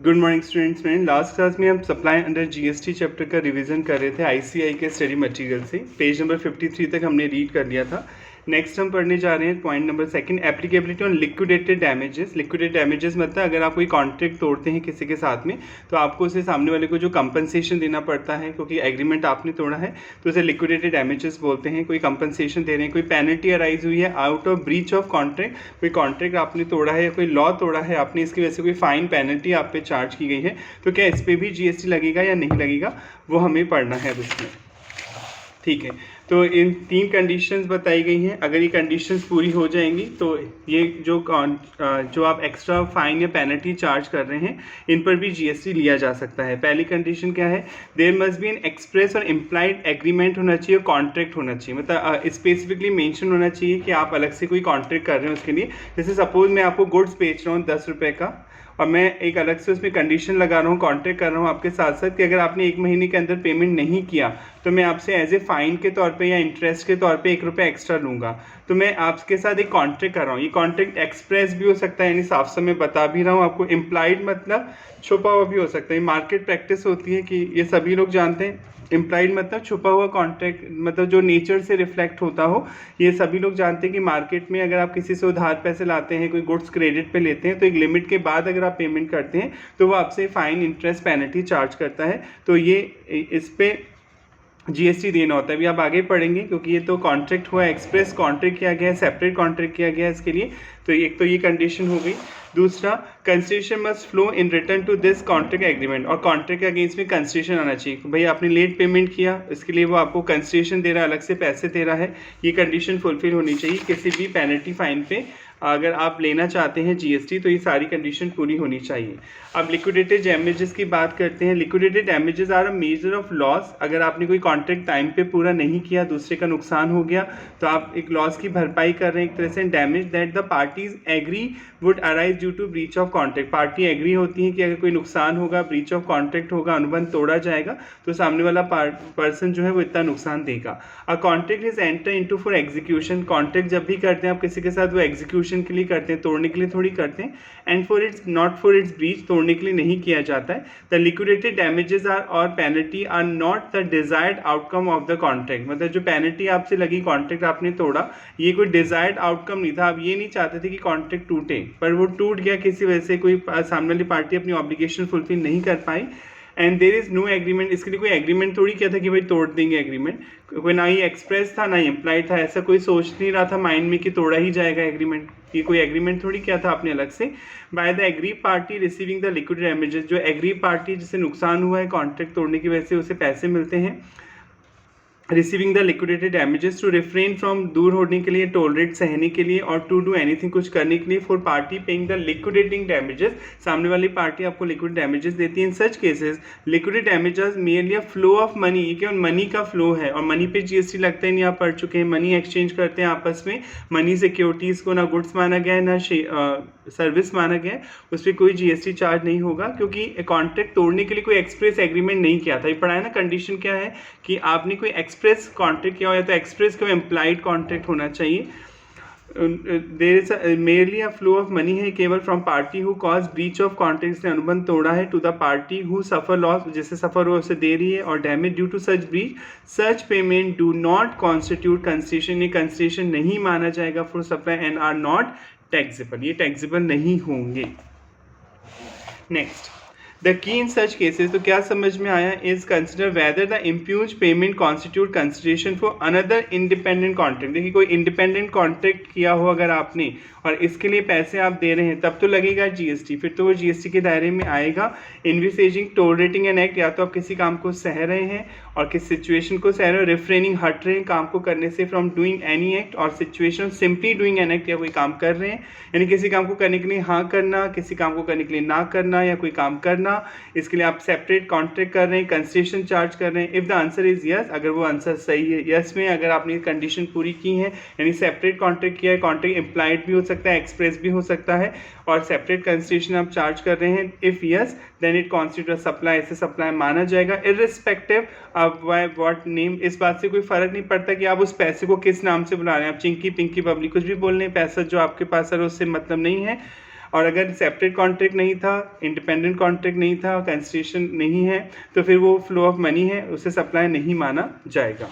Good morning students. में last class में हम सप्लाई अंडर जीएसटी चैप्टर का रिवीजन कर रहे थे आईसीआई के स्टडी मटेरियल से। पेज नंबर 53 तक हमने रीड कर लिया था। नेक्स्ट हम पढ़ने जा रहे हैं point number second, applicability on liquidated damages. Liquidated damages मतलब अगर आप कोई कॉन्ट्रैक्ट तोड़ते हैं किसी के साथ में तो आपको उसे सामने वाले को जो कंपनसेशन देना पड़ता है, क्योंकि एग्रीमेंट आपने तोड़ा है तो उसे लिक्विडेटेड डैमेजेस बोलते हैं। कोई कंपनसेशन दे रहे हैं, कोई पेनल्टी अराइज हुई है out of breach of contract, कोई कॉन्ट्रैक्ट आपने तोड़ा है या कोई लॉ तोड़ा है आपने, इसकी वजह से कोई फाइन पेनल्टी आप पे चार्ज की गई है, तो क्या इस पर भी जीएसटी लगेगा या नहीं लगेगा वो हमें पढ़ना है अब इसमें। ठीक है, तो इन 3 कंडीशंस बताई गई हैं। अगर ये कंडीशंस पूरी हो जाएंगी तो ये जो आप एक्स्ट्रा फाइन या पेनल्टी चार्ज कर रहे हैं इन पर भी जीएसटी लिया जा सकता है। पहली कंडीशन क्या है, there must be an express और इम्प्लाइड एग्रीमेंट होना चाहिए, कॉन्ट्रैक्ट होना चाहिए, मतलब स्पेसिफिकली मेंशन होना चाहिए कि आप अलग से कोई कॉन्ट्रैक्ट कर रहे हैं उसके लिए। जैसे सपोज मैं आपको गुड्स बेच रहा हूँ 10 रुपये का और मैं एक अलग से उसमें कंडीशन लगा रहा हूँ, कॉन्ट्रैक्ट कर रहा हूँ आपके साथ साथ कि अगर आपने 1 महीने के अंदर पेमेंट नहीं किया तो मैं आपसे एज ए फाइन के तौर पे या इंटरेस्ट के तौर पे 1 रुपये एक्स्ट्रा लूँगा। तो मैं आपके साथ एक कॉन्ट्रैक्ट कर रहा हूँ। ये कॉन्ट्रैक्ट एक्सप्रेस भी हो सकता है, यानी साफ साफ मैं बता भी रहा हूँ आपको। इम्प्लाइड मतलब छुपा हुआ भी हो सकता है। मार्केट प्रैक्टिस होती है कि ये सभी लोग जानते हैं। इम्प्लाइड मतलब छुपा हुआ कॉन्ट्रैक्ट, मतलब जो नेचर से रिफ्लेक्ट होता हो। ये सभी लोग जानते हैं कि मार्केट में अगर आप किसी से उधार पैसे लाते हैं, कोई गुड्स क्रेडिट पे लेते हैं, तो एक लिमिट के बाद अगर आप पेमेंट करते हैं तो वो आपसे फाइन, इंटरेस्ट, पेनल्टी चार्ज करता है। तो ये इस पे जीएसटी देना होता है। अभी आप आगे पढ़ेंगे क्योंकि ये तो कॉन्ट्रैक्ट हुआ, एक्सप्रेस कॉन्ट्रैक्ट किया गया है, सेपरेट कॉन्ट्रैक्ट किया गया है इसके लिए। तो एक तो ये कंडीशन हो गई। दूसरा, consideration must flow in return to this contract agreement, और कॉन्ट्रैक्ट के अगेंस्ट में कंसिडरेशन आना चाहिए। भाई आपने लेट पेमेंट किया, इसके लिए वो आपको कंसिडरेशन दे रहा है, अलग से पैसे दे रहा है। ये कंडीशन फुलफिल होनी चाहिए किसी भी पेनल्टी फाइन पे। अगर आप लेना चाहते हैं जीएसटी तो ये सारी कंडीशन पूरी होनी चाहिए। अब लिक्विडेटेड डैमेजेस की बात करते हैं। Liquidated damages are a measure of loss. अगर आपने कोई कॉन्ट्रैक्ट टाइम पे पूरा नहीं किया, दूसरे का नुकसान हो गया, तो आप एक लॉस की भरपाई कर रहे हैं एक तरह से। Damage that the parties agree would arise due to breach of contract. Party agree होती है कि अगर कोई नुकसान होगा, ब्रीच ऑफ कॉन्ट्रैक्ट होगा, अनुबंध तोड़ा जाएगा, तो सामने वाला पर्सन जो है वो इतना नुकसान देगा। A contract is enter into for execution. Contract जब भी करते हैं आप किसी के साथ, वो एग्जीक्यूशन के लिए करते हैं, तोड़ने के लिए थोड़ी करते हैं। And for it's not for its breach, तोड़ने के लिए नहीं किया जाता है। द लिक्विडेटेड डैमेजेस आर और penalty are not the desired outcome of the contract. मतलब जो पेनल्टी आपसे लगी, कॉन्ट्रैक्ट आपने तोड़ा, ये कोई डिजायर्ड आउटकम नहीं था। आप ये नहीं चाहते थे कि कॉन्ट्रैक्ट टूटे, पर वो टूट गया किसी वजह से, कोई सामने वाली पार्टी अपनी ऑब्लिगेशन फुलफिल नहीं कर पाई। And there is no agreement. इसके लिए कोई एग्रीमेंट थोड़ी किया था कि भाई तोड़ देंगे एग्रीमेंट। कोई ना ही एक्सप्रेस था ना ही इम्प्लाइड था, ऐसा कोई सोच नहीं रहा था माइंड में कि तोड़ा ही जाएगा एग्रीमेंट। ये कोई एग्रीमेंट थोड़ी किया था आपने अलग से। By the agree party receiving the liquid damages, जो एग्री पार्टी जिसे नुकसान हुआ है कॉन्ट्रैक्ट तोड़ने की वजह से, उसे पैसे मिलते हैं। Receiving the liquidated damages to refrain from, दूर होने के लिए, टॉलरेट सहने के लिए, और टू डू एनीथिंग, कुछ करने के लिए, for party paying the liquidating damages, सामने वाली पार्टी आपको लिक्विड डैमेजेस देती है। In such cases liquidated damages merely a flow of money, ये केवल मनी का फ्लो है, और मनी पे जीएसटी लगता है नहीं, आप पढ़ चुके हैं। मनी एक्सचेंज करते हैं आपस में, मनी सिक्योरिटीज को ना गुड्स माना गया है ना सर्विस माना गया है, उस पर कोई जीएसटी चार्ज नहीं होगा, क्योंकि कॉन्ट्रैक्ट तोड़ने के लिए कोई एक्सप्रेस एग्रीमेंट नहीं किया था। ये पढ़ा है ना। कंडीशन क्या है कि आपने कोई एक्सप्रेस कॉन्ट्रैक्ट किया हो, या तो एक्सप्रेस को इम्प्लाइड कॉन्ट्रैक्ट होना चाहिए। There is merely a flow of money है केवल from party who cause breach of contract से अनुबंध तोड़ा है, to the party who suffer loss, जिससे सफर हुआ उसे दे रही है, और damage due to such breach. Such payment do not constitute concession, ये कंसेशन नहीं माना जाएगा for supply and are not taxable, ये टैक्सेबल नहीं होंगे। Next, the key in such cases, तो क्या समझ में आया, इज कंसिडर वेदर द इम्प्यूज payment constitute consideration for another independent contract. देखिए कोई इंडिपेंडेंट कॉन्ट्रैक्ट किया हो अगर आपने, और इसके लिए पैसे आप दे रहे हैं, तब तो लगेगा जीएसटी, फिर तो वो जीएसटी के दायरे में आएगा। इन्विसेजिंग टोलरेटिंग एन एक्ट, या तो आप किसी काम को सह रहे हैं और किस सिचुएशन को सह रहे हो, रिफ्रेनिंग हट रहे हैं काम को करने से फ्रॉम डूइंग एनी एक्ट, और situation simply doing an act, या कोई काम कर रहे हैं, यानी किसी काम को करने के लिए हाँ करना, किसी काम को करने के लिए ना करना, या कोई काम करना, इसके लिए आप सेपरेट कॉन्ट्रैक्ट कर रहे हैं, कंसेशन चार्ज कर रहे हैं। If the answer is yes, अगर वो आंसर सही है, यस में अगर आपने कंडीशन पूरी की है, यानी सेपरेट कॉन्ट्रैक्ट किया है, कॉन्ट्रैक्ट इम्प्लाइड भी हो सकता है, एक्सप्रेस भी हो सकता है, और सेपरेट कंसेशन आप चार्ज कर रहे हैं, if yes then it constitute supply, इसे सप्लाई माना जाएगा। इररिस्पेक्टिव ऑफ व्हाट नेम, इस बात से कोई फर्क नहीं पड़ता कि आप उस पैसे को किस नाम से बुला रहे हैं, आप चिंकी पिंकी बबली कुछ भी बोल रहे हैं, पैसा जो आपके पास है उससे मतलब नहीं है। और अगर सेपरेट कॉन्ट्रैक्ट नहीं था, इंडिपेंडेंट कॉन्ट्रैक्ट नहीं था, कंस्ट्रेशन नहीं है, तो फिर वो फ्लो ऑफ मनी है, उसे सप्लाई नहीं माना जाएगा।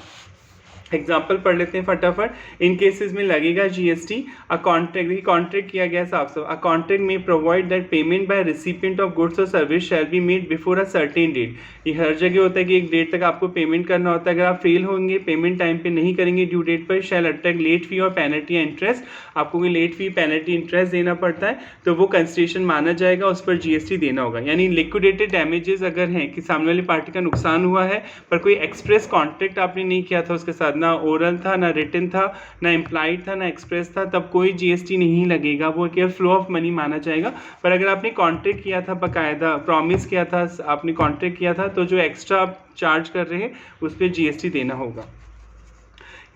एग्जाम्पल पढ़ लेते हैं फटाफट। इन केसेस में लगेगा जीएसटी। अ कॉन्ट्रैक्ट, कॉन्ट्रैक्ट किया गया साफ साफ, अ कॉन्ट्रैक्ट में provide that payment by recipient of goods और service shall be made before a certain date. ये हर जगह होता है कि एक डेट तक आपको पेमेंट करना होता है, अगर आप फेल होंगे, पेमेंट टाइम पे नहीं करेंगे ड्यू डेट पर, शैल अट्रैक्ट लेट फी और पेनल्टी या इंटरेस्ट। आपको कोई लेट फी, पेनल्टी, इंटरेस्ट देना पड़ता है, तो वो कंस्ट्रेशन माना जाएगा, उस पर जीएसटी देना होगा। यानी लिक्विडेटेड डैमेजेस अगर हैं कि सामने वाली पार्टी का नुकसान हुआ है पर कोई एक्सप्रेस कॉन्ट्रैक्ट आपने नहीं किया था उसके साथ, ना ओरल था, ना रिटन था, ना इम्प्लाइड था, ना एक्सप्रेस था, तब कोई जीएसटी नहीं लगेगा, वो केवल फ्लो ऑफ मनी माना जाएगा। पर अगर आपने कॉन्ट्रैक्ट किया था, बाकायदा प्रॉमिस किया था, आपने कॉन्ट्रैक्ट किया था, तो जो एक्स्ट्रा आप चार्ज कर रहे हैं उस पर जीएसटी देना होगा।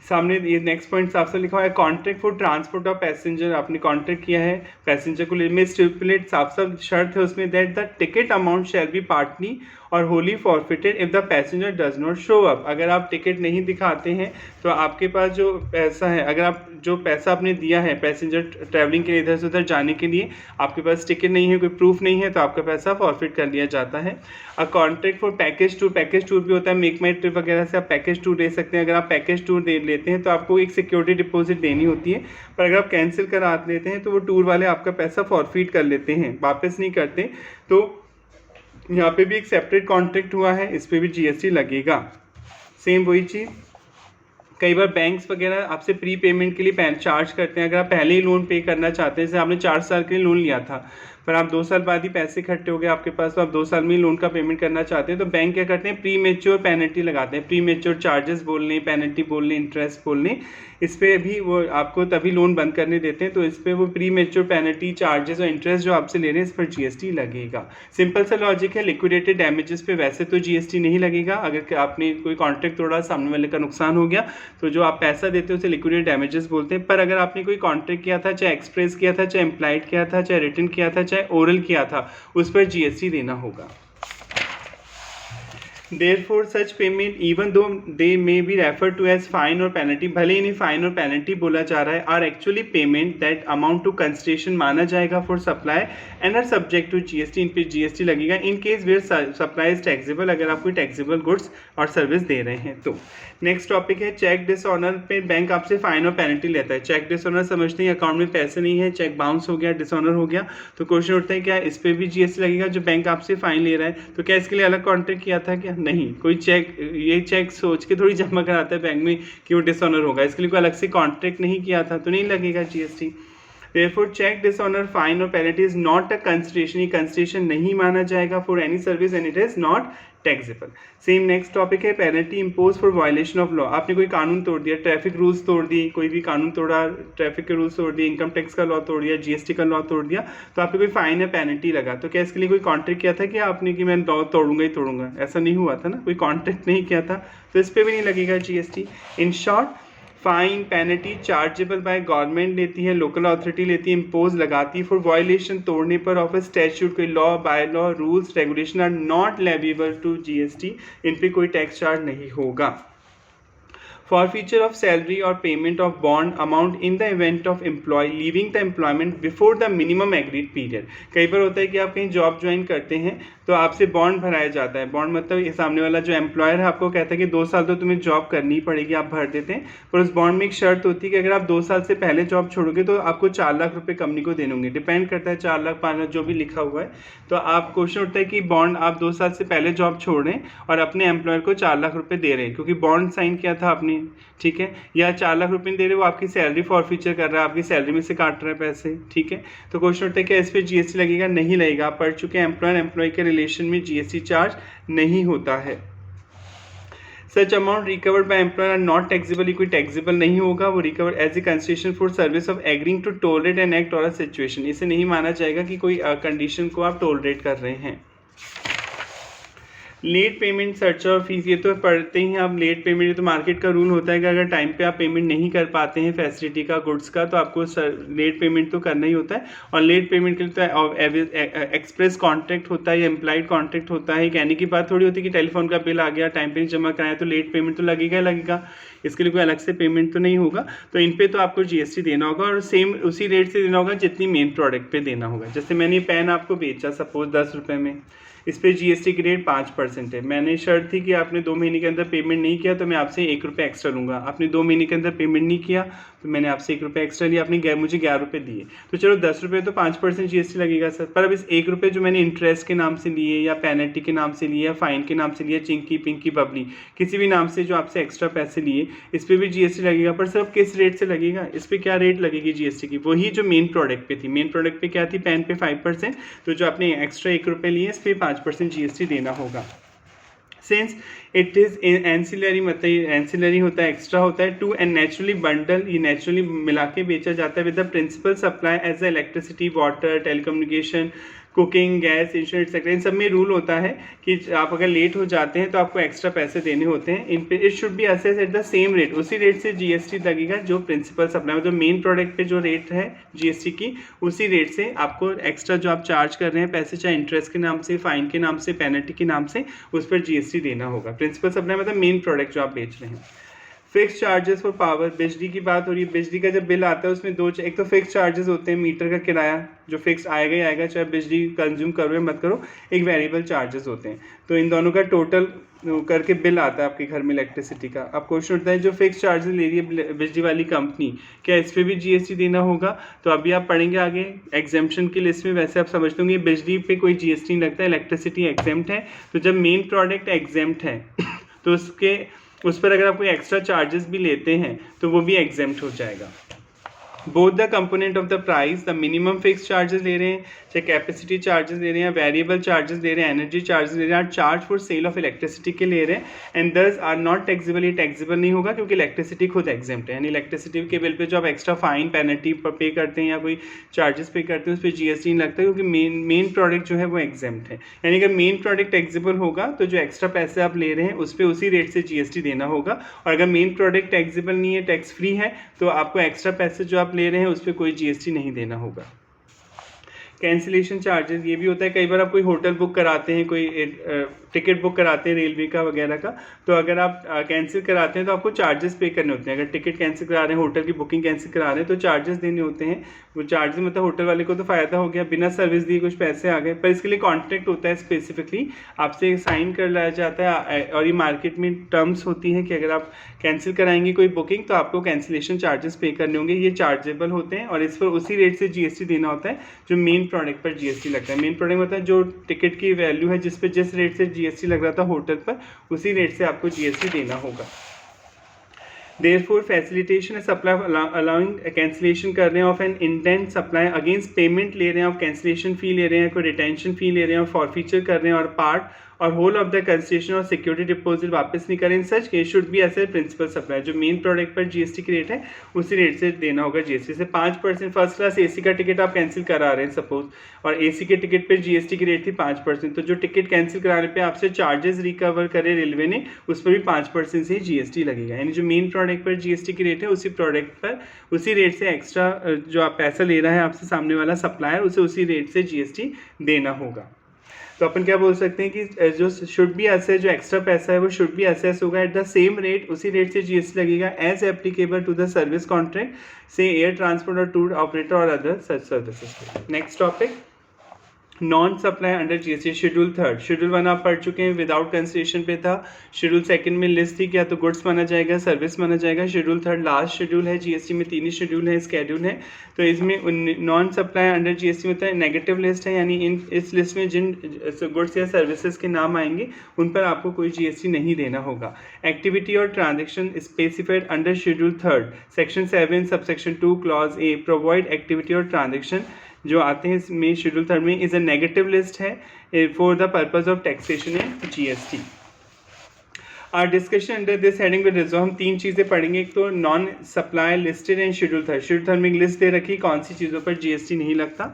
सामने ये नेक्स्ट पॉइंट साफ साफ लिखा हुआ है, contract for transport of passenger. आपने कॉन्ट्रैक्ट किया है पैसेंजर को लेने में, स्टिपुलेट साफ साफ शर्त है उसमें that the ticket amount shall be partly और wholly forfeited if the passenger does not show up. अगर आप टिकट नहीं दिखाते हैं तो आपके पास जो पैसा है, अगर आप जो पैसा आपने दिया है पैसेंजर ट्रैवलिंग के लिए इधर से उधर जाने के लिए, आपके पास टिकट नहीं है, कोई प्रूफ नहीं है, तो आपका पैसा फॉरफिट कर लिया जाता है। A contract for package tour, package tour भी होता है, मेक माई ट्रिप वगैरह से आप पैकेज टूर ले सकते हैं। अगर आप पैकेज टूर दे लेते हैं तो आपको एक सिक्योरिटी डिपॉजिट देनी होती है, पर अगर आप कैंसिल करा लेते हैं तो वो टूर वाले आपका पैसा फॉरफिट कर लेते हैं, वापस नहीं करते। तो यहाँ पे भी एक सेपरेट कॉन्ट्रैक्ट हुआ है, इस पर भी जीएसटी लगेगा। सेम वही चीज़, कई बार बैंक्स वगैरह आपसे प्री पेमेंट के लिए चार्ज करते हैं। अगर आप पहले ही लोन पे करना चाहते हैं, जैसे आपने 4 साल के लिए लोन लिया था पर आप 2 साल बाद ही पैसे इकट्ठे हो गए आपके पास, तो आप 2 साल में ही लोन का पेमेंट करना चाहते हैं, तो बैंक क्या करते हैं, प्री मेच्योर पेनल्टी लगाते हैं। प्री मेच्योर चार्जेस बोल लें, पेनल्टी बोल लें, इंटरेस्ट बोल लें, इस पर भी वो आपको तभी लोन बंद करने देते हैं, तो इस पर वो प्री मेच्योर पेनल्टी, चार्जेस और इंटरेस्ट जो आपसे ले रहे हैं, इस पर जीएसटी लगेगा। सिंपल सा लॉजिक है। लिक्विडेटेड डैमेजेस पे वैसे तो जीएसटी नहीं लगेगा, अगर आपने कोई कॉन्ट्रैक्ट तोड़ा, सामने वाले का नुकसान हो गया, तो जो आप पैसा देते हो उसे लिक्विडेटेड डैमेजेस बोलते हैं। पर अगर आपने कोई कॉन्ट्रैक्ट किया था, चाहे एक्सप्रेस किया था, चाहे इम्प्लाइड किया था, चाहे रिटन किया था, चाहे ओरल किया था, उस पर जीएसटी देना होगा। Therefore, such payment, even though they may be referred to as fine or penalty, भले इन्हें फाइन और पेनल्टी बोला जा रहा है, are actually payment that amount to consideration माना जाएगा for supply and are subject to GST। इन पे जीएसटी लगेगा in case where supply is taxable, अगर आप कोई taxable goods और सर्विस दे रहे हैं तो। नेक्स्ट टॉपिक है चेक डिसऑनर पे बैंक आपसे फाइन और पेनल्टी लेता है। चेक डिसऑनर समझते हैं अकाउंट में पैसे नहीं है, चेक बाउंस हो गया, डिसऑनर हो गया, तो क्वेश्चन उठता है क्या इस पर भी जीएसटी लगेगा? जो बैंक आपसे फाइन ले रहा है, तो क्या इसके लिए अलग कॉन्ट्रैक्ट किया था क्या? नहीं, कोई चेक, ये चेक सोच के थोड़ी जमा कराता है बैंक में कि वो डिसऑनर होगा, इसके लिए कोई अलग से कॉन्ट्रैक्ट नहीं किया था, तो नहीं लगेगा GST. Therefore, check dishonor, fine or penalty is not a consideration। ये consideration नहीं माना जाएगा for any service and it is not taxable। Same next topic है penalty impose for violation of law. आपने कोई कानून तोड़ दिया, ट्रैफिक रूल्स तोड़ दिए, कोई भी कानून तोड़ा, ट्रैफिक के रूल्स तोड़ दिए, इनकम टैक्स का लॉ तोड़ दिया, जीएसटी का लॉ तोड़ दिया, तो आपको कोई फाइन या पेनल्टी लगा, तो क्या इसके लिए कोई कॉन्ट्रैक्ट किया था कि आपने कि मैं लॉ तोड़ूंगा ही तोड़ूंगा? ऐसा नहीं हुआ था ना, कोई कॉन्ट्रैक्ट नहीं किया था, तो इस पर भी नहीं लगेगा GST. In short, fine penalty chargeable by government लेती है, लोकल अथॉरिटी लेती है, इम्पोज लगाती है फॉर वायलेशन, तोड़ने पर ऑफ स्टैट्यूट, कोई law, bylaw, rules, regulation are not leviable to GST. इन पे कोई टैक्स चार्ज नहीं होगा। Forfeiture of salary or payment of bond amount in the event of employee leaving the employment before the minimum agreed period। कई बार होता है कि आप कहीं जॉब ज्वाइन करते हैं तो आपसे बॉन्ड भराया जाता है। बॉन्ड मतलब ये सामने वाला जो एम्प्लॉयर है आपको कहता है कि 2 साल तो तुम्हें जॉब करनी पड़ेगी, आप भर देते हैं, पर उस बॉन्ड में एक शर्त होती है कि अगर आप 2 साल से पहले जॉब छोड़ोगे तो आपको 4 लाख रुपये कंपनी को देने होंगे, डिपेंड करता है 4 लाख 5 लाख जो भी लिखा हुआ है। तो आप क्वेश्चन उठता है कि बॉन्ड आप 2 साल से पहले जॉब छोड़ रहे हैं और अपने एम्प्लॉयर को 4 लाख रुपये दे रहे हैं क्योंकि बॉन्ड साइन किया था आपने, ठीक है, या 4 लाख रुपये दे रहे, वो आपकी सैलरी फॉरफीचर कर रहा है, आपकी सैलरी में से काट रहा है पैसे, ठीक है। तो क्वेश्चन उठता है कि इस पर जीएसटी लगेगा? नहीं लगेगा। आप पढ़ चुके हैं एम्प्लॉयर एम्प्लॉय के रिलेशन में जीएसटी चार्ज नहीं होता है। Such amount recovered by employer are not taxable, कोई टैक्सेबल नहीं होगा, वो recover as a consideration for service of agreeing to tolerate an act और अ सिचुएशन। इसे नहीं माना जाएगा कि कोई कंडीशन को आप टॉलरेट कर रहे हैं। लेट पेमेंट सर्चार्ज फीस, ये तो पढ़ते ही आप लेट पेमेंट, ये तो मार्केट का रूल होता है कि अगर टाइम पे आप पेमेंट नहीं कर पाते हैं फैसिलिटी का, गुड्स का, तो आपको लेट पेमेंट तो करना ही होता है। और लेट पेमेंट के लिए तो एक्सप्रेस कॉन्ट्रैक्ट होता है या एम्प्लॉइड कॉन्ट्रैक्ट होता है। कहने की बात थोड़ी होती है कि टेलीफोन का बिल आ गया, टाइम पे नहीं जमा कराया तो लेट पेमेंट तो लगेगा ही लगेगा, इसके लिए कोई अलग से पेमेंट तो नहीं होगा। तो इन पे तो आपको जीएसटी देना होगा और सेम उसी रेट से देना होगा जितनी मेन प्रोडक्ट पे देना होगा। जैसे मैंने पेन आपको बेचा सपोज 10 रुपये में, इस पर जीएसटी की रेट 5% है। मैंने शर्त थी कि आपने 2 महीने के अंदर पेमेंट नहीं किया तो मैं आपसे 1 रुपये एक्स्ट्रा लूँगा। आपने 2 महीने के अंदर पेमेंट नहीं किया तो मैंने आपसे 1 रुपये एक्स्ट्रा लिया, आपने मुझे 11 रुपये दिए, तो चलो 10 रुपये तो 5% जीएसटी लगेगा सर। पर अब इस 1 रुपये जो मैंने इंटरेस्ट के नाम से लिए या पेनल्टी के नाम से लिए या फाइन के नाम से लिए, चिंकी पिंकी बबली किसी भी नाम से जो आपसे एक्स्ट्रा पैसे लिए, इस पर भी जीएसटी लगेगा। पर सर अब किस रेट से लगेगा, इस पर क्या रेट लगेगी जीएसटी की? वही जो मेन प्रोडक्ट पे थी। मेन प्रोडक्ट पे क्या थी? पेन पे 5%, तो जो आपने एक्स्ट्रा 1 रुपये लिए इस पर 5% जीएसटी देना होगा। सिंस इट इज़ एंसिलरी, मतलब एंसिलरी होता है, एक्स्ट्रा होता है, टू एंड नेचुरली बंडल, ये नेचुरली मिला के बेचा जाता है with the principal supply as a electricity, water, telecommunication, cooking, gas, insurance sector, इन सब में रूल होता है कि आप अगर लेट हो जाते हैं तो आपको एक्स्ट्रा पैसे देने होते हैं। इन पे it should be assessed eight the same rate, उसी रेट से जीएसटी लगेगा जो प्रिंसिपल सप्लाई, मतलब मेन प्रोडक्ट पे जो रेट है जीएसटी की, उसी रेट से आपको एक्स्ट्रा जो आप चार्ज कर रहे हैं पैसे, चाहे इंटरेस्ट के नाम से, फाइन के नाम से, पेनल्टी के नाम से, उस पर जीएसटी देना होगा। प्रिंसिपल सप्लाई मतलब मेन प्रोडक्ट जो आप बेच रहे हैं। फिक्स चार्जेस फॉर पावर, बिजली की बात हो रही है। बिजली का जब बिल आता है उसमें एक तो फिक्स चार्जेस होते हैं, मीटर का किराया जो फिक्स आएगा ही आएगा, चाहे बिजली कंज्यूम करो या मत करो। एक वेरिएबल चार्जेस होते हैं, तो इन दोनों का टोटल करके बिल आता है आपके घर में इलेक्ट्रिसिटी का। अब क्वेश्चन उठता है जो फिक्स चार्जेस ले रही है बिजली वाली कंपनी, क्या इस पर भी जीएसटी देना होगा? तो अभी आप पढ़ेंगे आगे एग्जेम्पशन की लिस्ट में। वैसे आप समझते होंगे बिजली पे कोई जीएसटी नहीं लगता, इलेक्ट्रिसिटी एग्जेम्प्ट है। तो जब मेन प्रोडक्ट एग्जेम्प्ट है तो उस पर अगर आप कोई एक्स्ट्रा चार्जेस भी लेते हैं तो वो भी एग्जेम्प्ट हो जाएगा। Both the component of the price, the minimum fix charges ले रहे हैं, चाहे कैपेसिटी चार्जेस ले रहे हैं, वेरिएबल चार्जेस ले रहे हैं, एनर्जी चार्जेस ले रहे हैं, charge for sale of electricity के ले रहे हैं, एंड दस आर नॉट टैक्सेबल। ये टैक्सेबल नहीं होगा क्योंकि इलेक्ट्रिसिटी खुद एग्जेम्प्ट है। यानी इलेक्ट्रिसिटी के बिल पे जो आप एक्स्ट्रा फाइन, पेनल्टी पे करते हैं या कोई चार्जेस पे करते हैं उस पर जीएसटी नहीं लगता क्योंकि मेन प्रोडक्ट जो है वो एग्जेम्प्ट है। यानी अगर मेन प्रोडक्ट टैक्सेबल होगा तो जो एक्स्ट्रा पैसे आप ले रहे हैं उस पर उसी रेट से जीएसटी देना होगा, और अगर मेन प्रोडक्ट टैक्सेबल नहीं है, टैक्स फ्री है, तो आपको एक्स्ट्रा पैसे जो आप ले रहे हैं उस पर कोई जीएसटी नहीं देना होगा। कैंसिलेशन चार्जेस, ये भी होता है कई बार आप कोई होटल बुक कराते हैं, कोई टिकट बुक कराते हैं रेलवे का वगैरह का, तो अगर आप कैंसिल कराते हैं तो आपको चार्जेस पे करने होते हैं। अगर टिकट कैंसिल करा रहे हैं, होटल की बुकिंग कैंसिल करा रहे हैं तो चार्जेस देने होते हैं। वो चार्जेस मतलब होटल वाले को तो फ़ायदा हो गया, बिना सर्विस दिए कुछ पैसे आ गए, पर इसके लिए कॉन्ट्रैक्ट होता है स्पेसिफिकली आपसे साइन कर लाया जाता है। और ये मार्केट में टर्म्स होती हैं कि अगर आप कैंसिल कराएंगे कोई बुकिंग तो आपको कैंसिलेशन चार्जेस पे करने होंगे, ये चार्जेबल होते हैं और इस पर उसी रेट से जीएसटी देना होता है जो मेन प्रोडक्ट पर जीएसटी लगता है। मेन प्रोडक्ट मतलब जो टिकट की वैल्यू है, जिस पे जिस रेट से जीएसटी लग रहा था होटल पर, उसी रेट से आपको जीएसटी देना होगा। Therefore, facilitation is supply allowing cancellation कर रहे हैं of an intent supply against payment ले रहे हैं, ऑफ कैंसिलेशन फी ले रहे हैं, कोई रिटेंशन फी ले रहे हैं और फॉरफीचर कर रहे हैं और पार्ट और होल ऑफ द कंसेशन और सिक्योरिटी डिपॉजिट वापस नहीं करें। In such case should be as a principal supply, जो मेन प्रोडक्ट पर जीएसटी की रेट है उसी रेट से देना होगा जीएसटी से। 5% फर्स्ट क्लास एसी का टिकट आप कैंसिल करा रहे हैं सपोज, और एसी के टिकट पर जीएसटी की रेट थी 5%, तो जो टिकट कैंसिल कराने पे आपसे चार्जेस रिकवर करे रेलवे ने, उस पर भी 5% से ही जीएसटी लगेगा। यानी जो मेन प्रोडक्ट पर जीएसटी की रेट है उसी प्रोडक्ट पर उसी रेट से एक्स्ट्रा जो आप पैसा ले रहा है आपसे सामने वाला सप्लायर, उसे उसी रेट से जीएसटी देना होगा। तो अपन क्या बोल सकते हैं कि जो शुड बी असेस, जो एक्स्ट्रा पैसा है वो शुड बी असेस होगा एट द सेम रेट, उसी रेट से जीएसटी लगेगा as applicable to the service contract से एयर ट्रांसपोर्ट और टूर ऑपरेटर और other such services. Next topic, non supply under GST. Schedule 3, schedule 1 आप पढ़ चुके हैं, विदाउट कंसिडरेशन पे था। शेड्यूल 2 में लिस्ट थी, क्या तो गुड्स माना जाएगा, सर्विस माना जाएगा। शेड्यूल 3 लास्ट शेड्यूल है, जीएसटी में 3 ही शेड्यूल है, स्केड्यूल है। तो इसमें नॉन सप्लाई अंडर जीएसटी में नेगेटिव लिस्ट है, यानी इस लिस्ट में जिन गुड्स या सर्विसेज के नाम आएंगे उन पर आपको कोई जीएसटी नहीं देना होगा। एक्टिविटी और transaction specified under schedule 3 section 7 subsection 2 clause A provide activity और ट्रांजेक्शन जो आते हैं इसमें शेड्यूल 3 में इज अ नेगेटिव लिस्ट है for the purpose of taxation and GST. Our discussion under this heading will resolve, हम 3 चीज़ें पढ़ेंगे। एक तो non supply listed and schedule 3। Schedule 3 में एक लिस्ट दे रखी कौन सी चीज़ों पर जीएसटी नहीं लगता।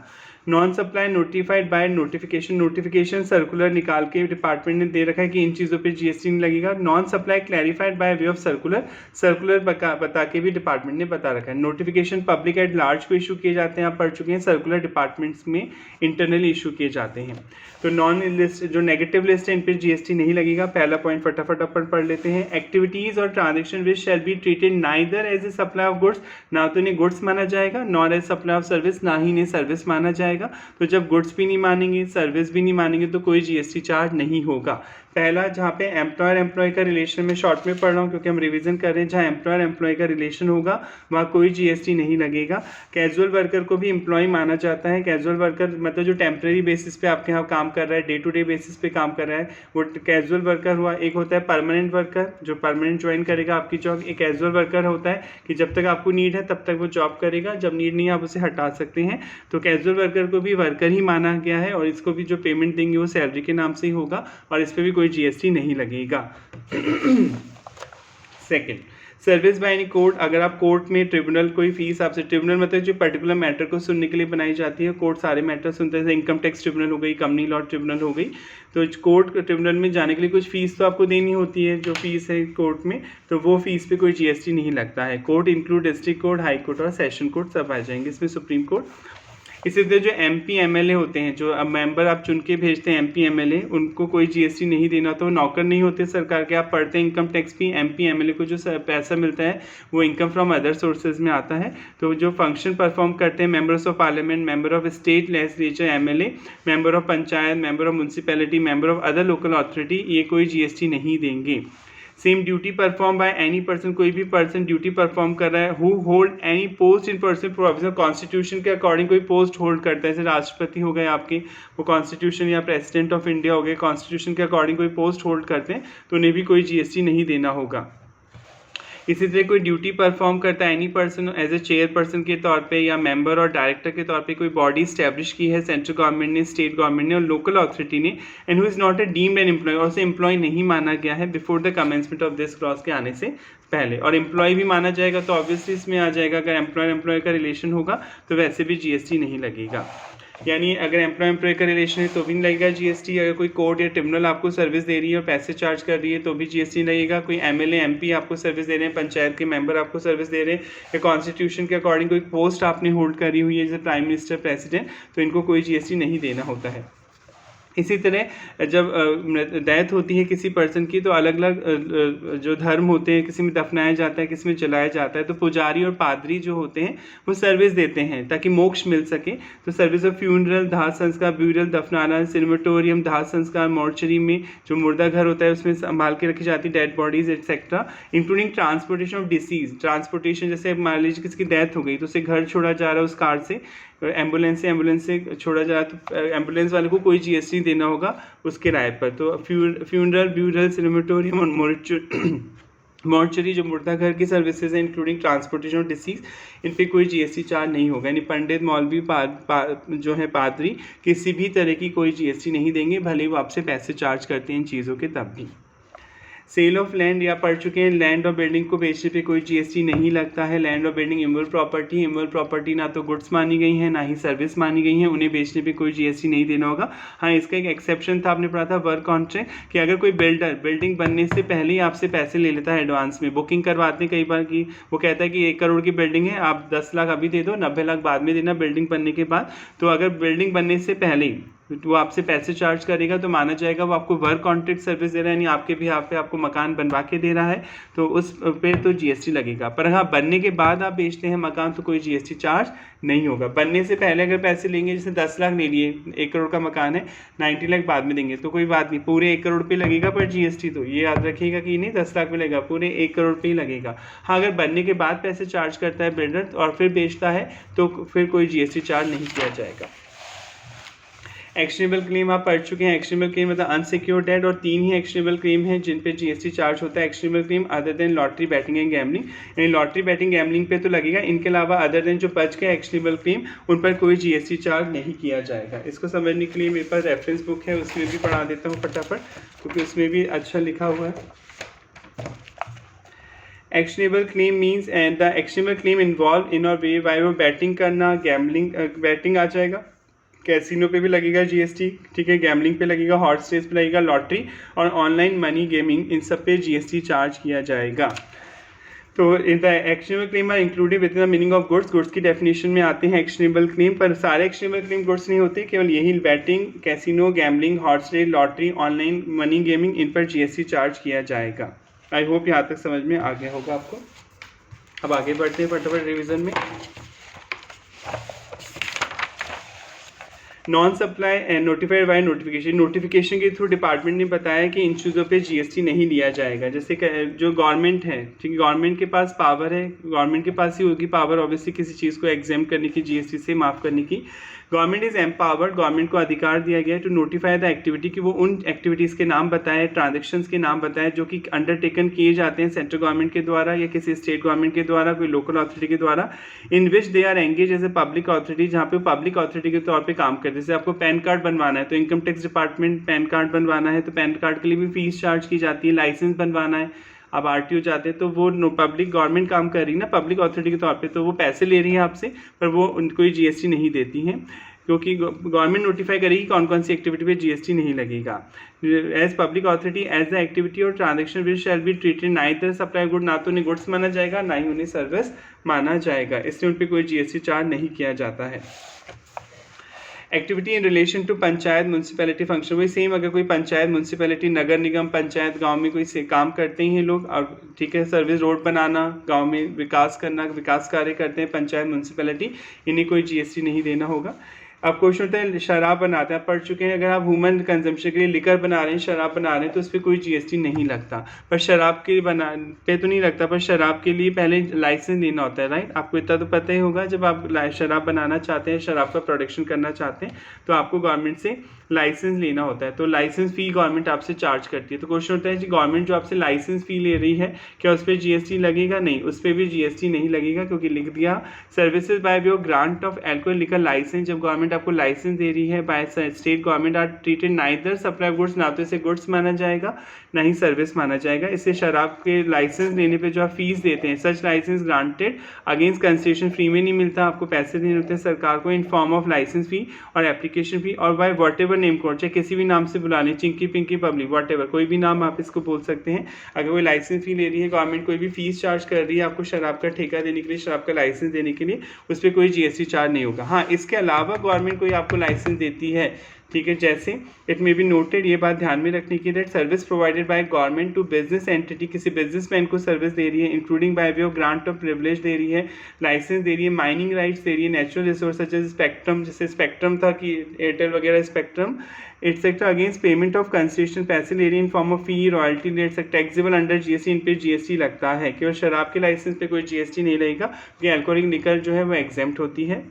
Non supply notified by notification, notification circular निकाल के डिपार्टमेंट ने दे रखा है कि इन चीज़ों पे जीएसटी नहीं लगेगा। Non supply clarified bye way of circular, circular बता के भी डिपार्टमेंट ने बता रखा है। नोटिफिकेशन पब्लिक एट लार्ज को इशू किए जाते हैं, आप पढ़ चुके हैं, सर्कुलर डिपार्टमेंट्स में इंटरनली इशू किए जाते हैं। तो नॉन लिस्ट जो नेगेटिव लिस्ट है इन पर जीएसटी नहीं लगेगा। पहला पॉइंट फटाफट अपन पढ़ लेते हैं। एक्टिविटीज और transaction which shall be treated neither as a supply of goods, ना तो इन्हें गुड्स माना जाएगा, nor as supply of service, ना ही इन्हें सर्विस माना जाएगा। तो जब गुड्स भी नहीं मानेंगे, सर्विस भी नहीं मानेंगे, तो कोई जीएसटी चार्ज नहीं होगा। पहला जहाँ पे एम्प्लॉयर एम्प्लॉय का रिलेशन में शॉर्ट में पढ़ रहा हूँ क्योंकि हम रिवीजन कर रहे हैं, जहाँ एम्प्लॉयर एम्प्लॉय का रिलेशन होगा वहाँ कोई जीएसटी नहीं लगेगा। कैजुअल वर्कर को भी एम्प्लॉय माना जाता है। कैजुअल वर्कर मतलब जो टेम्प्रेरी बेसिस पे आपके यहाँ काम कर रहा है, डे टू डे बेसिस पे काम कर रहा है, वो कैजुअल वर्कर हुआ। एक होता है परमानेंट वर्कर जो परमानेंट ज्वाइन करेगा आपकी जॉब। एक कैजुअल वर्कर होता है कि जब तक आपको नीड है तब तक वो जॉब करेगा, जब नीड नहीं है आप उसे हटा सकते हैं। तो कैजुअल वर्कर को भी वर्कर ही माना गया है और इसको भी जो पेमेंट देंगे वो सैलरी के नाम से ही होगा और इस पर भी कोई जीएसटी नहीं लगेगा। Second, service by any court, अगर आप कोर्ट में ट्रिब्यूनल कोई फीस आपसे, ट्रिब्यूनल मतलब जो पर्टिकुलर मैटर को सुनने के लिए बनाई जाती है, कोर्ट सारे मैटर सुनते हैं, जैसे इनकम टैक्स ट्रिब्यूनल हो गई, कंपनी लॉ ट्रिब्यूनल हो गई। तो कोर्ट ट्रिब्यूनल में जाने के लिए कुछ फीस तो आपको देनी होती है, जो फीस है कोर्ट में, तो वो फीस पे कोई जीएसटी नहीं लगता है। Court include district court, high court और सेशन कोर्ट सब आ जाएंगे इसमें, सुप्रीम कोर्ट। इसी तरह जो एमपी एमएलए होते हैं, जो अब मेंबर आप चुन के भेजते हैं एमपी एमएलए, उनको कोई जीएसटी नहीं देना, तो नौकर नहीं होते सरकार के। आप पढ़ते हैं इनकम टैक्स भी, एमपी एमएलए को जो पैसा मिलता है वो इनकम फ्रॉम अदर सोर्सेज में आता है। तो जो फंक्शन परफॉर्म करते हैं members of parliament, member of state legislature MLA, member of panchayat, member of municipality, member of other local authority, ये कोई जीएसटी नहीं देंगे। Same duty perform by any person, कोई भी पर्सन ड्यूटी परफॉर्म कर रहा है, who hold any post in person provision, constitution के अकॉर्डिंग कोई पोस्ट होल्ड करता है, जैसे राष्ट्रपति हो गए आपके, वो कॉन्स्टिट्यूशन, या प्रेसिडेंट ऑफ इंडिया हो गए, कॉन्स्टिट्यूशन के अकॉर्डिंग कोई पोस्ट होल्ड करते हैं, तो उन्हें भी कोई जीएसटी नहीं देना होगा। इसी तरह कोई ड्यूटी परफॉर्म करता है any person as a chairperson के तौर पे या मेंबर और डायरेक्टर के तौर पे, कोई बॉडी स्टैब्लिश की है सेंट्रल गवर्नमेंट ने, स्टेट गवर्नमेंट ने और लोकल अथॉरिटी ने, and who is not a deemed an employee, और उसे एम्प्लॉय नहीं माना गया है before the commencement of this clause के आने से पहले, और एम्प्लॉय भी माना जाएगा तो ऑब्वियसली इसमें आ जाएगा, अगर एम्प्लॉयर एम्प्लॉय का रिलेशन होगा तो वैसे भी जीएसटी नहीं लगेगा। यानी अगर एम्प्लॉय एम्प्लॉय का रिलेशन है तो भी नहीं लगेगा जीएसटी। अगर कोई कोर्ट या ट्रिब्यूनल आपको सर्विस दे रही है और पैसे चार्ज कर रही है तो भी जीएसटी लगेगा। कोई एमएलए एमपी आपको सर्विस दे रहे हैं, पंचायत के मेंबर आपको सर्विस दे रहे हैं, या कॉन्स्टिट्यूशन के अकॉर्डिंग कोई पोस्ट आपने होल्ड करी हुई है जैसे प्राइम मिनिस्टर, प्रेसिडेंट, तो इनको कोई जीएसटी नहीं देना होता है। इसी तरह जब डेथ होती है किसी पर्सन की, तो अलग अलग जो धर्म होते हैं, किसी में दफनाया जाता है, किसी में जलाया जाता है, तो पुजारी और पादरी जो होते हैं वो सर्विस देते हैं ताकि मोक्ष मिल सके। तो सर्विस ऑफ फ्यूनरल, दाह संस्कार, ब्यूरल दफनाना, सिनेमेटोरियम दाह संस्कार, मॉर्चरी में जो मुर्दा घर होता है उसमें संभाल के रखी जाती है dead bodies etcetera, including transportation of disease, transportation जैसे मान लीजिए किसी की डेथ हो गई तो उसे घर छोड़ा जा रहा है उस कार से, एम्बुलेंस से छोड़ा जा रहा है, तो एम्बुलेंस वाले को कोई जीएसटी देना होगा उस किराए पर। तो फ्यूनरल, ब्यूरल, सिनेमेटोरियम और मॉर्चरी जो मुर्दा घर की सर्विसेज हैं इंक्लूडिंग ट्रांसपोर्टेशन ऑफ डिसीज, इन पे कोई जीएसटी चार्ज नहीं होगा। यानी पंडित, मौलवी, जो है पादरी, किसी भी तरह की कोई जीएसटी नहीं देंगे, भले ही वो आपसे पैसे चार्ज करते हैं इन चीज़ों के तब भी। सेल ऑफ लैंड या पढ़ चुके हैं, लैंड और बिल्डिंग को बेचने पे कोई जीएसटी नहीं लगता है। लैंड और building immovable property, immovable property ना तो गुड्स मानी गई है ना ही सर्विस मानी गई है, उन्हें बेचने पे कोई जीएसटी नहीं देना होगा। हाँ, इसका एक एक्सेप्शन था, आपने पढ़ा था वर्क कॉन्ट्रैक्ट, कि अगर कोई बिल्डर बिल्डिंग बनने से पहले ही आपसे पैसे ले लेता है एडवांस में, बुकिंग करवाते हैं कई बार कि वो कहता है कि 1 करोड़ की बिल्डिंग है, आप 10 लाख अभी दे दो, 90 लाख बाद में देना बिल्डिंग बनने के बाद। तो अगर बिल्डिंग बनने से पहले ही वो आपसे पैसे चार्ज करेगा तो माना जाएगा वो आपको वर्क कॉन्ट्रैक्ट सर्विस दे रहा है, यानी आपके भी यहाँ पे आपको मकान बनवा के दे रहा है, तो उस पे तो जीएसटी लगेगा। पर हाँ, बनने के बाद आप बेचते हैं मकान तो कोई जीएसटी चार्ज नहीं होगा। बनने से पहले अगर पैसे लेंगे, जैसे 10 लाख ले लिए, 1 करोड़ का मकान है, 90 लाख बाद में देंगे तो कोई बात नहीं, पूरे 1 करोड़ पे लगेगा, पर जीएसटी तो ये याद रखिएगा कि नहीं 10 लाख पे लगेगा, पूरे 1 करोड़ पे ही लगेगा। हाँ, अगर बनने के बाद पैसे चार्ज करता है बिल्डर और फिर बेचता है तो फिर कोई जीएसटी चार्ज नहीं किया जाएगा। एक्शनेबल क्लेम आप पढ़ चुके हैं। एक्शनेबल क्लेम मतलब अनसिक्योर्ड डेट, और 3 ही एक्शनेबल क्लेम हैं जिन पे जीएसटी चार्ज होता है। Actionable claim other than lottery, batting and gambling, यानी लॉटरी, बैटिंग, गैमलिंग पे तो लगेगा, इनके अलावा अदर देन जो बच गए एक्शनेबल क्लेम उन पर कोई जीएसटी चार्ज नहीं किया जाएगा। इसको समझने के लिए मेरे पास रेफरेंस बुक है, उसमें भी पढ़ा देता हूँ फटाफट, क्योंकि उसमें भी अच्छा लिखा हुआ है। Actionable claim means the actionable claim involve in और वे बाय वो बैटिंग करना, गैमलिंग, बैटिंग आ जाएगा, कैसीनो पे भी लगेगा जीएसटी, ठीक है, गैमलिंग पे लगेगा, हॉर्स रेस पे लगेगा, लॉटरी और ऑनलाइन मनी गेमिंग, इन सब पे जीएसटी चार्ज किया जाएगा। तो in the actionable claim are included with the meaning of goods, goods की डेफिनेशन में आते हैं एक्शनेबल क्लेम, पर सारे एक्शनेबल क्लेम गुड्स नहीं होते, केवल यही betting, casino, gambling, horse race, lottery, online money gaming, इन पर जीएसटी चार्ज किया जाएगा। आई होप यहाँ तक समझ में आ गया होगा आपको। अब आगे बढ़ते हैं फटाफट रिवीजन में। Non supply and notified by notification, notification के थ्रू डिपार्टमेंट ने बताया कि इन चीज़ों पे जीएसटी नहीं लिया जाएगा। जैसे जो गवर्नमेंट है, ठीक है, गवर्नमेंट के पास पावर है, गवर्नमेंट के पास ही होगी पावर ऑब्वियसली किसी चीज़ को एग्जाम करने की, जीएसटी से माफ़ करने की। गवर्नमेंट इज एम्पावर्ड, गवर्नमेंट को अधिकार दिया गया है टू नोटिफाई द एक्टिविटी, कि वो उन एक्टिविटीज़ के नाम बताए, ट्रांजेक्शन्स के नाम बताए जो कि अंडरटेकन किए जाते हैं सेंट्रल गवर्नमेंट के द्वारा या किसी स्टेट गवर्नमेंट के द्वारा, कोई लोकल अथॉरिटी के द्वारा, in which they are engage as a public authority, जहाँ पे पब्लिक अथॉरिटी के तौर पे काम करते हैं। जैसे आपको पैन कार्ड बनवाना है तो income tax department pan card बनवाना है तो पैन कार्ड के लिए भी फीस चार्ज की जाती है। लाइसेंस बनवाना है, आप आरटीओ जाते हैं तो वो पब्लिक गवर्नमेंट काम कर रही है ना पब्लिक अथॉरिटी के तौर पे, तो वो पैसे ले रही है आपसे, पर वो कोई जीएसटी नहीं देती हैं, क्योंकि गवर्नमेंट नोटिफाई करेगी कौन कौन सी एक्टिविटी पे जीएसटी नहीं लगेगा। As public authority as the activity और transaction which shall be treated neither supply good, ना तो उन्हें गुड्स माना जाएगा ना ही उन्हें सर्विस माना जाएगा, इसलिए उन पर कोई जीएसटी चार्ज नहीं किया जाता है। Activity in relation to panchayat municipality function, वही सेम, अगर कोई पंचायत म्यूनसिपैलिटी नगर निगम पंचायत गांव में कोई से काम करते हैं लोग, और ठीक है, सर्विस रोड बनाना, गांव में विकास करना, विकास कार्य करते हैं पंचायत म्यूनसिपैलिटी, इन्हें कोई जीएसटी नहीं देना होगा। अब क्वेश्चन होता है शराब बनाते हैं, पढ़ चुके हैं, अगर आप ह्यूमन कंजम्पशन के लिए लिकर बना रहे हैं, शराब बना रहे हैं, तो उस पर कोई जीएसटी नहीं लगता, पर शराब के पे तो नहीं लगता, पर शराब के लिए पहले लाइसेंस लेना होता है, राइट। आपको इतना तो पता ही होगा, जब आप शराब बनाना चाहते हैं, शराब का प्रोडक्शन करना चाहते हैं, तो आपको गवर्नमेंट से लाइसेंस लेना होता है, तो लाइसेंस फ़ी गवर्नमेंट आपसे चार्ज करती है। तो क्वेश्चन होता है कि गवर्नमेंट जो आपसे लाइसेंस फ़ी ले रही है, क्या उस पर जीएसटी लगेगा? नहीं, उस पर भी जीएसटी नहीं लगेगा, क्योंकि लिख दिया services by way of grant of alcohol liquor licence, जब गवर्नमेंट आपको लाइसेंस दे रही है by state government, are treated neither supply goods, ना तो इसे गुड्स माना जाएगा ना ही सर्विस माना जाएगा। इससे शराब के लाइसेंस लेने पे जो आप फीस देते हैं, such licence granted against concession, free में नहीं मिलता, आपको पैसे देने होते हैं सरकार को in form of licence fee और एप्लीकेशन फी, और by whatever name called, चाहे किसी भी नाम से बुला लें, Chinki Pinki public whatever, कोई भी नाम आप इसको बोल सकते हैं। अगर कोई लाइसेंस फी ले रही है गवर्नमेंट, कोई भी फीस चार्ज कर रही है आपको शराब का ठेका देने के लिए, शराब का लाइसेंस देने के लिए, उस पर कोई जीएसटी चार्ज नहीं होगा। हाँ, इसके अलावा गवर्नमेंट कोई आपको लाइसेंस देती है, ठीक है, जैसे इट मे बी नोटेड, ये बात ध्यान में रखने की, that service provided by government to business entity, किसी बिजनेसमैन को सर्विस दे रही है, including by way of grant of privilege दे रही है, लाइसेंस दे रही है, माइनिंग राइट्स दे रही है, natural resource such as spectrum, जैसे स्पेक्ट्रम था कि एयरटेल वगैरह spectrum, etcetera, against payment of concession, पैसे ले रही है in form of fee, royalty rates taxable under GST, इन पे जीएसटी लगता है। केवल शराब के लाइसेंस पे कोई जीएसटी नहीं लगेगा, क्योंकि अल्कोहलिक लिकर जो है वो एग्जेम्प्ट होती है।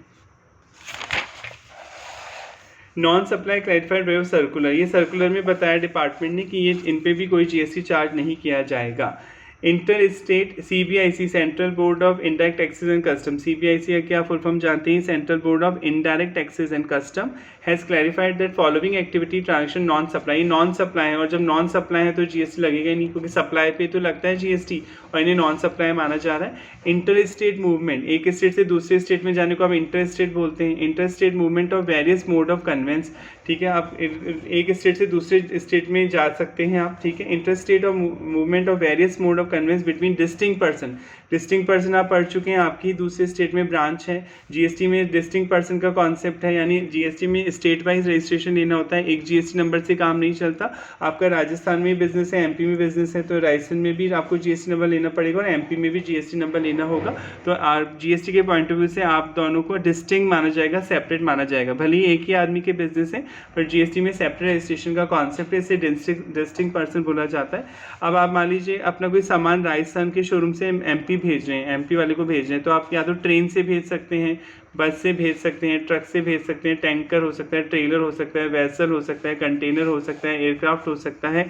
Non supply clarified way of circular, ये सर्कुलर में बताया डिपार्टमेंट ने कि ये इन पे भी कोई जीएसटी चार्ज नहीं किया जाएगा। Inter state CBIC, central board of indirect taxes and custom, CBIC क्या फुल फॉर्म जानते हैं? Central board of indirect taxes and custom has clarified that following activity transaction non supply, non supply है, और जब non supply है तो GST लगेगा ही नहीं, क्योंकि सप्लाई पे तो लगता है जीएसटी, और इन्हें नॉन सप्लाई माना जा रहा है। इंटर स्टेट मूवमेंट, एक स्टेट से दूसरे स्टेट में जाने को आप इंटर स्टेट बोलते हैं। Inter state movement of various mode of conveyance, ठीक है, आप एक स्टेट से दूसरे स्टेट में जा सकते हैं आप, ठीक है। Inter state of movement of various mode of conveyance between distinct person, distinct person आप पढ़ चुके हैं, आपकी दूसरे स्टेट में ब्रांच है। जीएसटी में डिस्टिंक्ट पर्सन का कॉन्सेप्ट है, यानी जीएसटी में स्टेट वाइज रजिस्ट्रेशन लेना होता है, एक जीएसटी नंबर से काम नहीं चलता। आपका राजस्थान में बिजनेस है, एमपी में बिजनेस है, तो राजस्थान में भी आपको जीएसटी नंबर लेना पड़ेगा और एमपी में भी जीएसटी नंबर लेना होगा। तो जीएसटी के पॉइंट ऑफ व्यू से आप दोनों को डिस्टिंक्ट माना जाएगा, सेपरेट माना जाएगा। भले ही एक ही आदमी के बिजनेस है, पर जीएसटी में सेपरेट रजिस्ट्रेशन का कॉन्सेप्ट है, इससे डिस्टिंक्ट पर्सन बोला जाता है। अब आप मान लीजिए अपना कोई सामान राजस्थान के शोरूम से एमपी भेज रहे हैं, एमपी वाले को भेज रहे हैं, तो आप या तो ट्रेन से भेज सकते हैं, बस से भेज सकते हैं, ट्रक से भेज सकते हैं, टैंकर हो सकता है, ट्रेलर हो सकता है, वेसल हो सकता है, कंटेनर हो सकता है, एयरक्राफ्ट हो सकता है,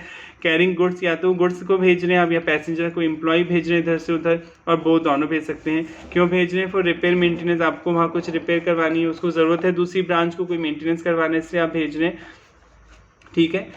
कैरिंग गुड्स, या तो गुड्स को भेज रहे हैं आप या पैसेंजर को एम्प्लॉय भेज रहे हैं इधर से उधर, और वो दोनों भेज सकते हैं। क्यों भेज रहे हैं? फॉर रिपेयर मेंटेनेंस, आपको वहाँ कुछ रिपेयर करवानी है, उसको ज़रूरत है दूसरी ब्रांच को कोई मेंटेनेंस करवाने, इसलिए आप भेज रहे हैं, ठीक है।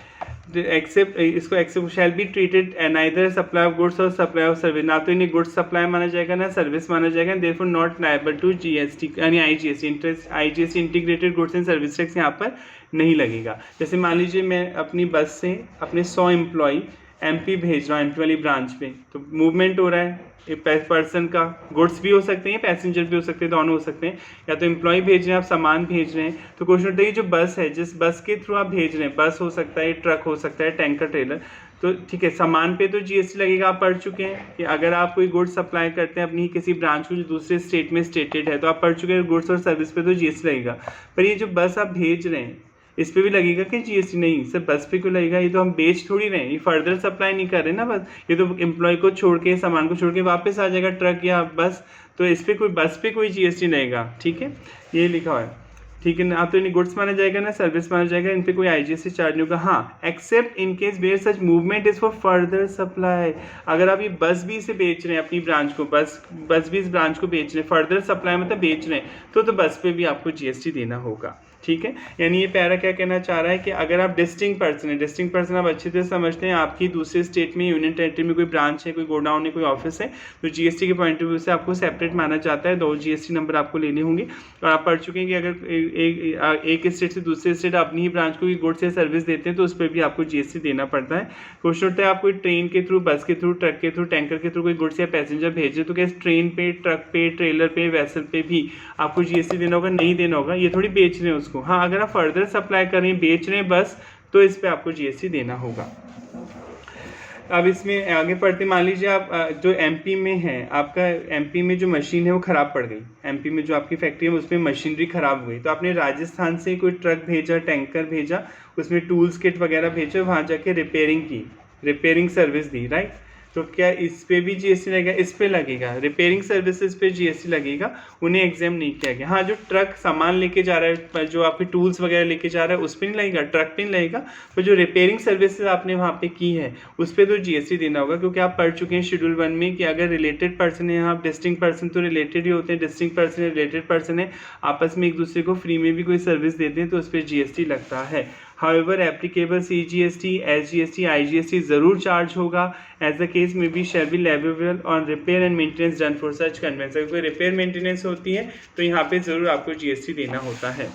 एक्सेप्ट इसको except shall be treated neither supply of goods और सप्लाई ऑफ सर्विस, ना तो इन्हें गुड्स सप्लाई माना जाएगा ना सर्विस माना जाएगा, therefore not liable to GST यानी IGST interest IGST integrated goods and service tax यहाँ पर नहीं लगेगा। जैसे मान लीजिए मैं अपनी बस से अपने 100 एम्प्लॉय एमपी भेज रहा हूँ, एमपी वाली ब्रांच पे, तो मूवमेंट हो रहा है पर्सन का, गुड्स भी हो सकते हैं पैसेंजर भी हो सकते हैं, दोनों हो सकते हैं, या तो एम्प्लॉय भेज रहे हैं आप सामान भेज रहे हैं, तो क्वेश्चन उठता है जो बस है जिस बस के थ्रू आप भेज रहे हैं, बस हो सकता है ट्रक हो सकता है टैंकर ट्रेलर, तो ठीक है सामान पे तो जीएसटी लगेगा। आप पढ़ चुके हैं कि अगर आप कोई गुड्स सप्लाई करते हैं अपनी किसी ब्रांच को जो दूसरे स्टेट में स्टेटेड है, तो आप पढ़ चुके हैं गुड्स और सर्विस पे तो जीएसटी लगेगा, पर ये जो बस आप भेज रहे हैं इस पे भी लगेगा कि जीएसटी? नहीं सर, बस पे क्यों लगेगा, ये तो हम बेच थोड़ी रहे हैं, ये फर्दर सप्लाई नहीं कर रहे ना, बस ये तो एम्प्लॉय को छोड़ के सामान को छोड़ के वापस आ जाएगा ट्रक या बस, तो इस पे कोई बस पे कोई जीएसटी लगेगा। ठीक है, ये लिखा हुआ है, ठीक है ना, आप तो इन्हें गुड्स माना जाएगा ना सर्विस माना जाएगा, इन पे कोई आईजीएसटी चार्ज नहीं होगा। हाँ, except in case where such movement is for further supply, अगर आप ये बस भी इसे बेच रहे हैं अपनी ब्रांच को, बस भी इस ब्रांच को बेच रहे हैं, फर्दर सप्लाई मतलब बेच रहे हैं, तो बस पे भी आपको जीएसटी देना होगा। ठीक है, यानी ये पैरा क्या कहना चाह रहा है कि अगर आप डिस्टिंक्ट पर्सन है, डिस्टिंक्ट पर्सन आप अच्छे से समझते हैं, आपकी दूसरे स्टेट में यूनियन टेरिटरी में कोई ब्रांच है, कोई गोडाउन है, कोई ऑफिस है, तो जीएसटी के पॉइंट ऑफ व्यू से आपको सेपरेट माना जाता है, 2 जीएसटी नंबर आपको लेने होंगे। और आप पढ़ चुके हैं कि अगर एक स्टेट से दूसरे स्टेट अपनी ही ब्रांच को गुड्स या सर्विस देते हैं तो उस पर भी आपको जीएसटी देना पड़ता है। क्वेश्चन उठता है आप कोई ट्रेन के थ्रू, बस के थ्रू, ट्रक के थ्रू, टैंकर के थ्रू कोई गुड्स या पैसेंजर भेजे, तो क्या ट्रेन पे, ट्रक पे, ट्रेलर पे, वेसल पे भी आपको जीएसटी देना होगा? नहीं देना होगा, ये थोड़ी बेच रहे हैं उसको। हाँ, अगर आप फर्दर सप्लाई कर रहे हैं, बेच रहे हैं बस, तो इस पे आपको जीएसटी देना होगा। अब इसमें आगे पढ़ते, मान लीजिए आप जो एमपी में है, आपका एमपी में जो मशीन है वो ख़राब पड़ गई, एमपी में जो आपकी फैक्ट्री है उसमें मशीनरी ख़राब हो गई, तो आपने राजस्थान से कोई ट्रक भेजा, टैंकर भेजा, उसमें टूल्स किट वगैरह भेजे, वहाँ जाके रिपेयरिंग की, रिपेयरिंग सर्विस दी, राइट, तो क्या इस पे भी जीएसटी लगेगा? इस पे लगेगा, रिपेयरिंग सर्विसेज पे जीएसटी लगेगा, उन्हें एग्जाम नहीं किया गया। हाँ, जो ट्रक सामान लेके जा रहा है, जो आपके टूल्स वगैरह लेके जा रहा है उस पर नहीं लगेगा, ट्रक पे नहीं लगेगा, पर जो रिपेयरिंग सर्विसेज आपने वहाँ पे की है उस पर तो जीएसटी देना होगा, क्योंकि आप पढ़ चुके हैं शेड्यूल 1 में कि अगर रिलेटेड पर्सन है, यहाँ डिस्टिंक्ट पर्सन तो रिलेटेड ही होते हैं, डिस्टिंक्ट पर्सन रिलेटेड पर्सन है, आपस में एक दूसरे को फ्री में भी कोई सर्विस देते हैं तो उस पर जीएसटी लगता है। However, applicable CGST, SGST, IGST ज़रूर चार्ज होगा, as the case may be shall be leviable on repair and maintenance done for such conveyance। अगर कोई रिपेयर मेंटेनेंस होती है तो यहाँ पे ज़रूर आपको जीएसटी देना होता है।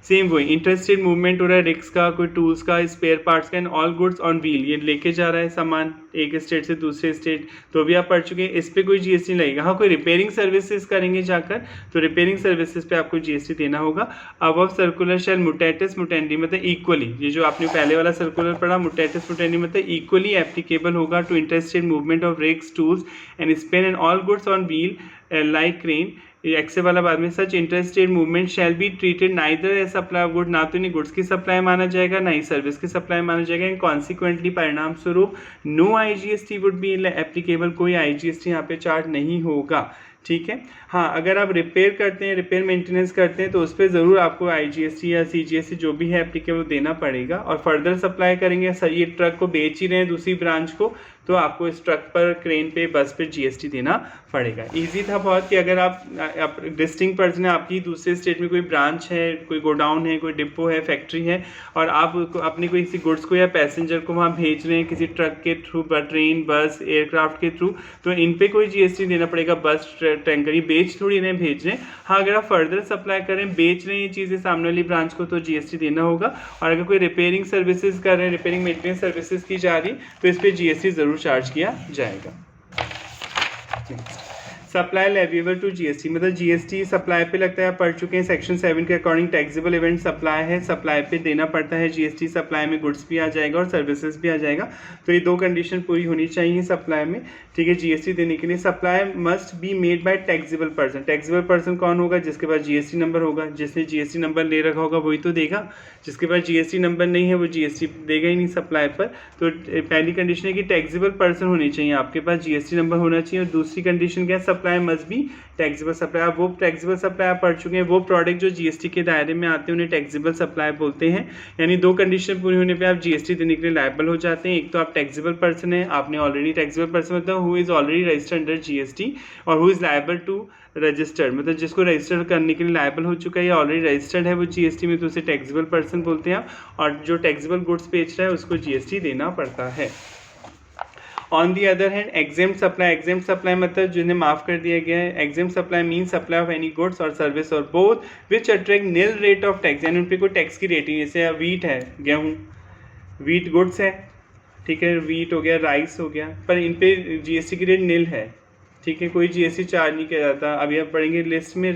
सेम वही इंटरेस्टेड मूवमेंट हो रहा है रिक्स का, कोई टूल्स का, स्पेयर पार्ट्स का, and all goods on wheel, ये लेके जा रहा है सामान एक स्टेट से दूसरे स्टेट, तो भी आप पढ़ चुके हैं, इस पे कोई जीएसटी नहीं लगेगा। हाँ, कोई रिपेयरिंग सर्विसेज करेंगे जाकर तो रिपेयरिंग सर्विसेज पे आपको जीएसटी देना होगा। अब सर्कुलर शैल मुटेटिस मुटेंडी मतलब इक्वली, ये जो आपने पहले वाला सर्कुलर पढ़ा मुटेटिस मुटेंडी मतलब इक्वली एप्लीकेबल होगा to interested movement of rigs, tools and spare and all goods on wheel like crane, एक्से वाला बाद में, such interested movement shall be treated neither a supply of good, ना तो इन्हें गुड्स की सप्लाई माना जाएगा ना ही सर्विस की सप्लाई माना जाएगा, एंड कॉन्सिक्वेंटली परिणाम स्वरूप no IGST would be applicable, कोई आईजीएसटी यहाँ पे चार्ज नहीं होगा। ठीक है, हाँ, अगर आप रिपेयर करते हैं, रिपेयर मेंटेनेंस करते हैं तो उस पर ज़रूर आपको आईजीएसटी या सीजीएसटी जो भी है एप्लीकेबल देना पड़ेगा, और फर्दर सप्लाई करेंगे, सर ये ट्रक को बेच ही रहे हैं दूसरी ब्रांच को, तो आपको इस ट्रक पर, क्रेन पे, बस पे जीएसटी देना पड़ेगा। इजी था बहुत कि अगर आप डिस्टिंक्ट पर्सन है, आपकी दूसरे स्टेट में कोई ब्रांच है, कोई गोडाउन है, कोई डिपो है, फैक्ट्री है, और आप अपनी कोई किसी गुड्स को या पैसेंजर को वहाँ भेज रहे हैं किसी ट्रक के थ्रू, ट्रेन, बस, एयरक्राफ्ट के थ्रू, तो इन पे कोई जीएसटी देना पड़ेगा। बस, टैंकर, ये बेच थोड़ी नहीं भेज रहे हैं। हाँ, अगर आप फर्दर सप्लाई करें, बेच रहे हैं ये चीज़ें सामने वाली ब्रांच को, तो जीएसटी देना होगा। और अगर कोई रिपेयरिंग सर्विसेज कर रहे हैं, रिपेयरिंग मेंटेनेंस सर्विसेज की जा रही, तो इस पर जीएसटी ज़रूर चार्ज किया जाएगा। सप्लाई लेविएबल टू जीएसटी मतलब जीएसटी सप्लाई पे लगता है, आप पढ़ चुके हैं सेक्शन 7 के अकॉर्डिंग टैक्सेबल इवेंट सप्लाई है, सप्लाई पे देना पड़ता है जीएसटी, सप्लाई में गुड्स भी आ जाएगा और सर्विसेज भी आ जाएगा, तो ये 2 कंडीशन पूरी होनी चाहिए सप्लाई में। ठीक है, जीएसटी देने के लिए supply must be made by taxable person. Taxable person कौन होगा? जिसके पास जीएसटी नंबर होगा, जिसने जीएसटी नंबर ले रखा होगा वही तो देगा, जिसके पास जीएसटी नंबर नहीं है वो जीएसटी देगा ही नहीं सप्लाई पर। तो पहली कंडीशन है कि टैक्सेबल पर्सन होनी चाहिए, आपके पास जीएसटी नंबर होना चाहिए, और दूसरी कंडीशन क्या है? Supply must be taxable supply. अब वो टैक्सेबल सप्लाई आप पढ़ चुके हैं, वो प्रोडक्ट जो जीएसटी के दायरे में आते हैं उन्हें टैक्सेबल सप्लाई बोलते हैं। यानी दो कंडीशन पूरी होने पे आप जीएसटी देने के लिए लायबल हो जाते हैं। एक तो आप टैक्सेबल पर्सन है, आपने ऑलरेडी टैक्सेबल पर्सन मतलब who is already registered under GST, और who is liable to registered मतलब जिसको रजिस्टर करने के लिए लायबल हो चुका है या ऑलरेडी रजिस्टर्ड है वो जीएसटी में, तो उसे टैक्सेबल पर्सन बोलते हैं। और जो टैक्सेबल गुड्स बेच रहा है उसको जीएसटी देना पड़ता है। On the other hand exempt supply मतलब जिन्हें माफ़ कर दिया गया है। Exempt supply mean supply of any goods और सर्विस और both which attract nil rate of tax, यानी उन पर कोई टैक्स की रेटिंग, जैसे वीट है, गेहूँ, वीट गुड्स है, ठीक है, वीट हो गया, राइस हो गया, पर इन पे जीएसटी की रेट निल है, ठीक है, कोई जीएसटी चार्ज नहीं किया जाता। अभी आप पढ़ेंगे लिस्ट में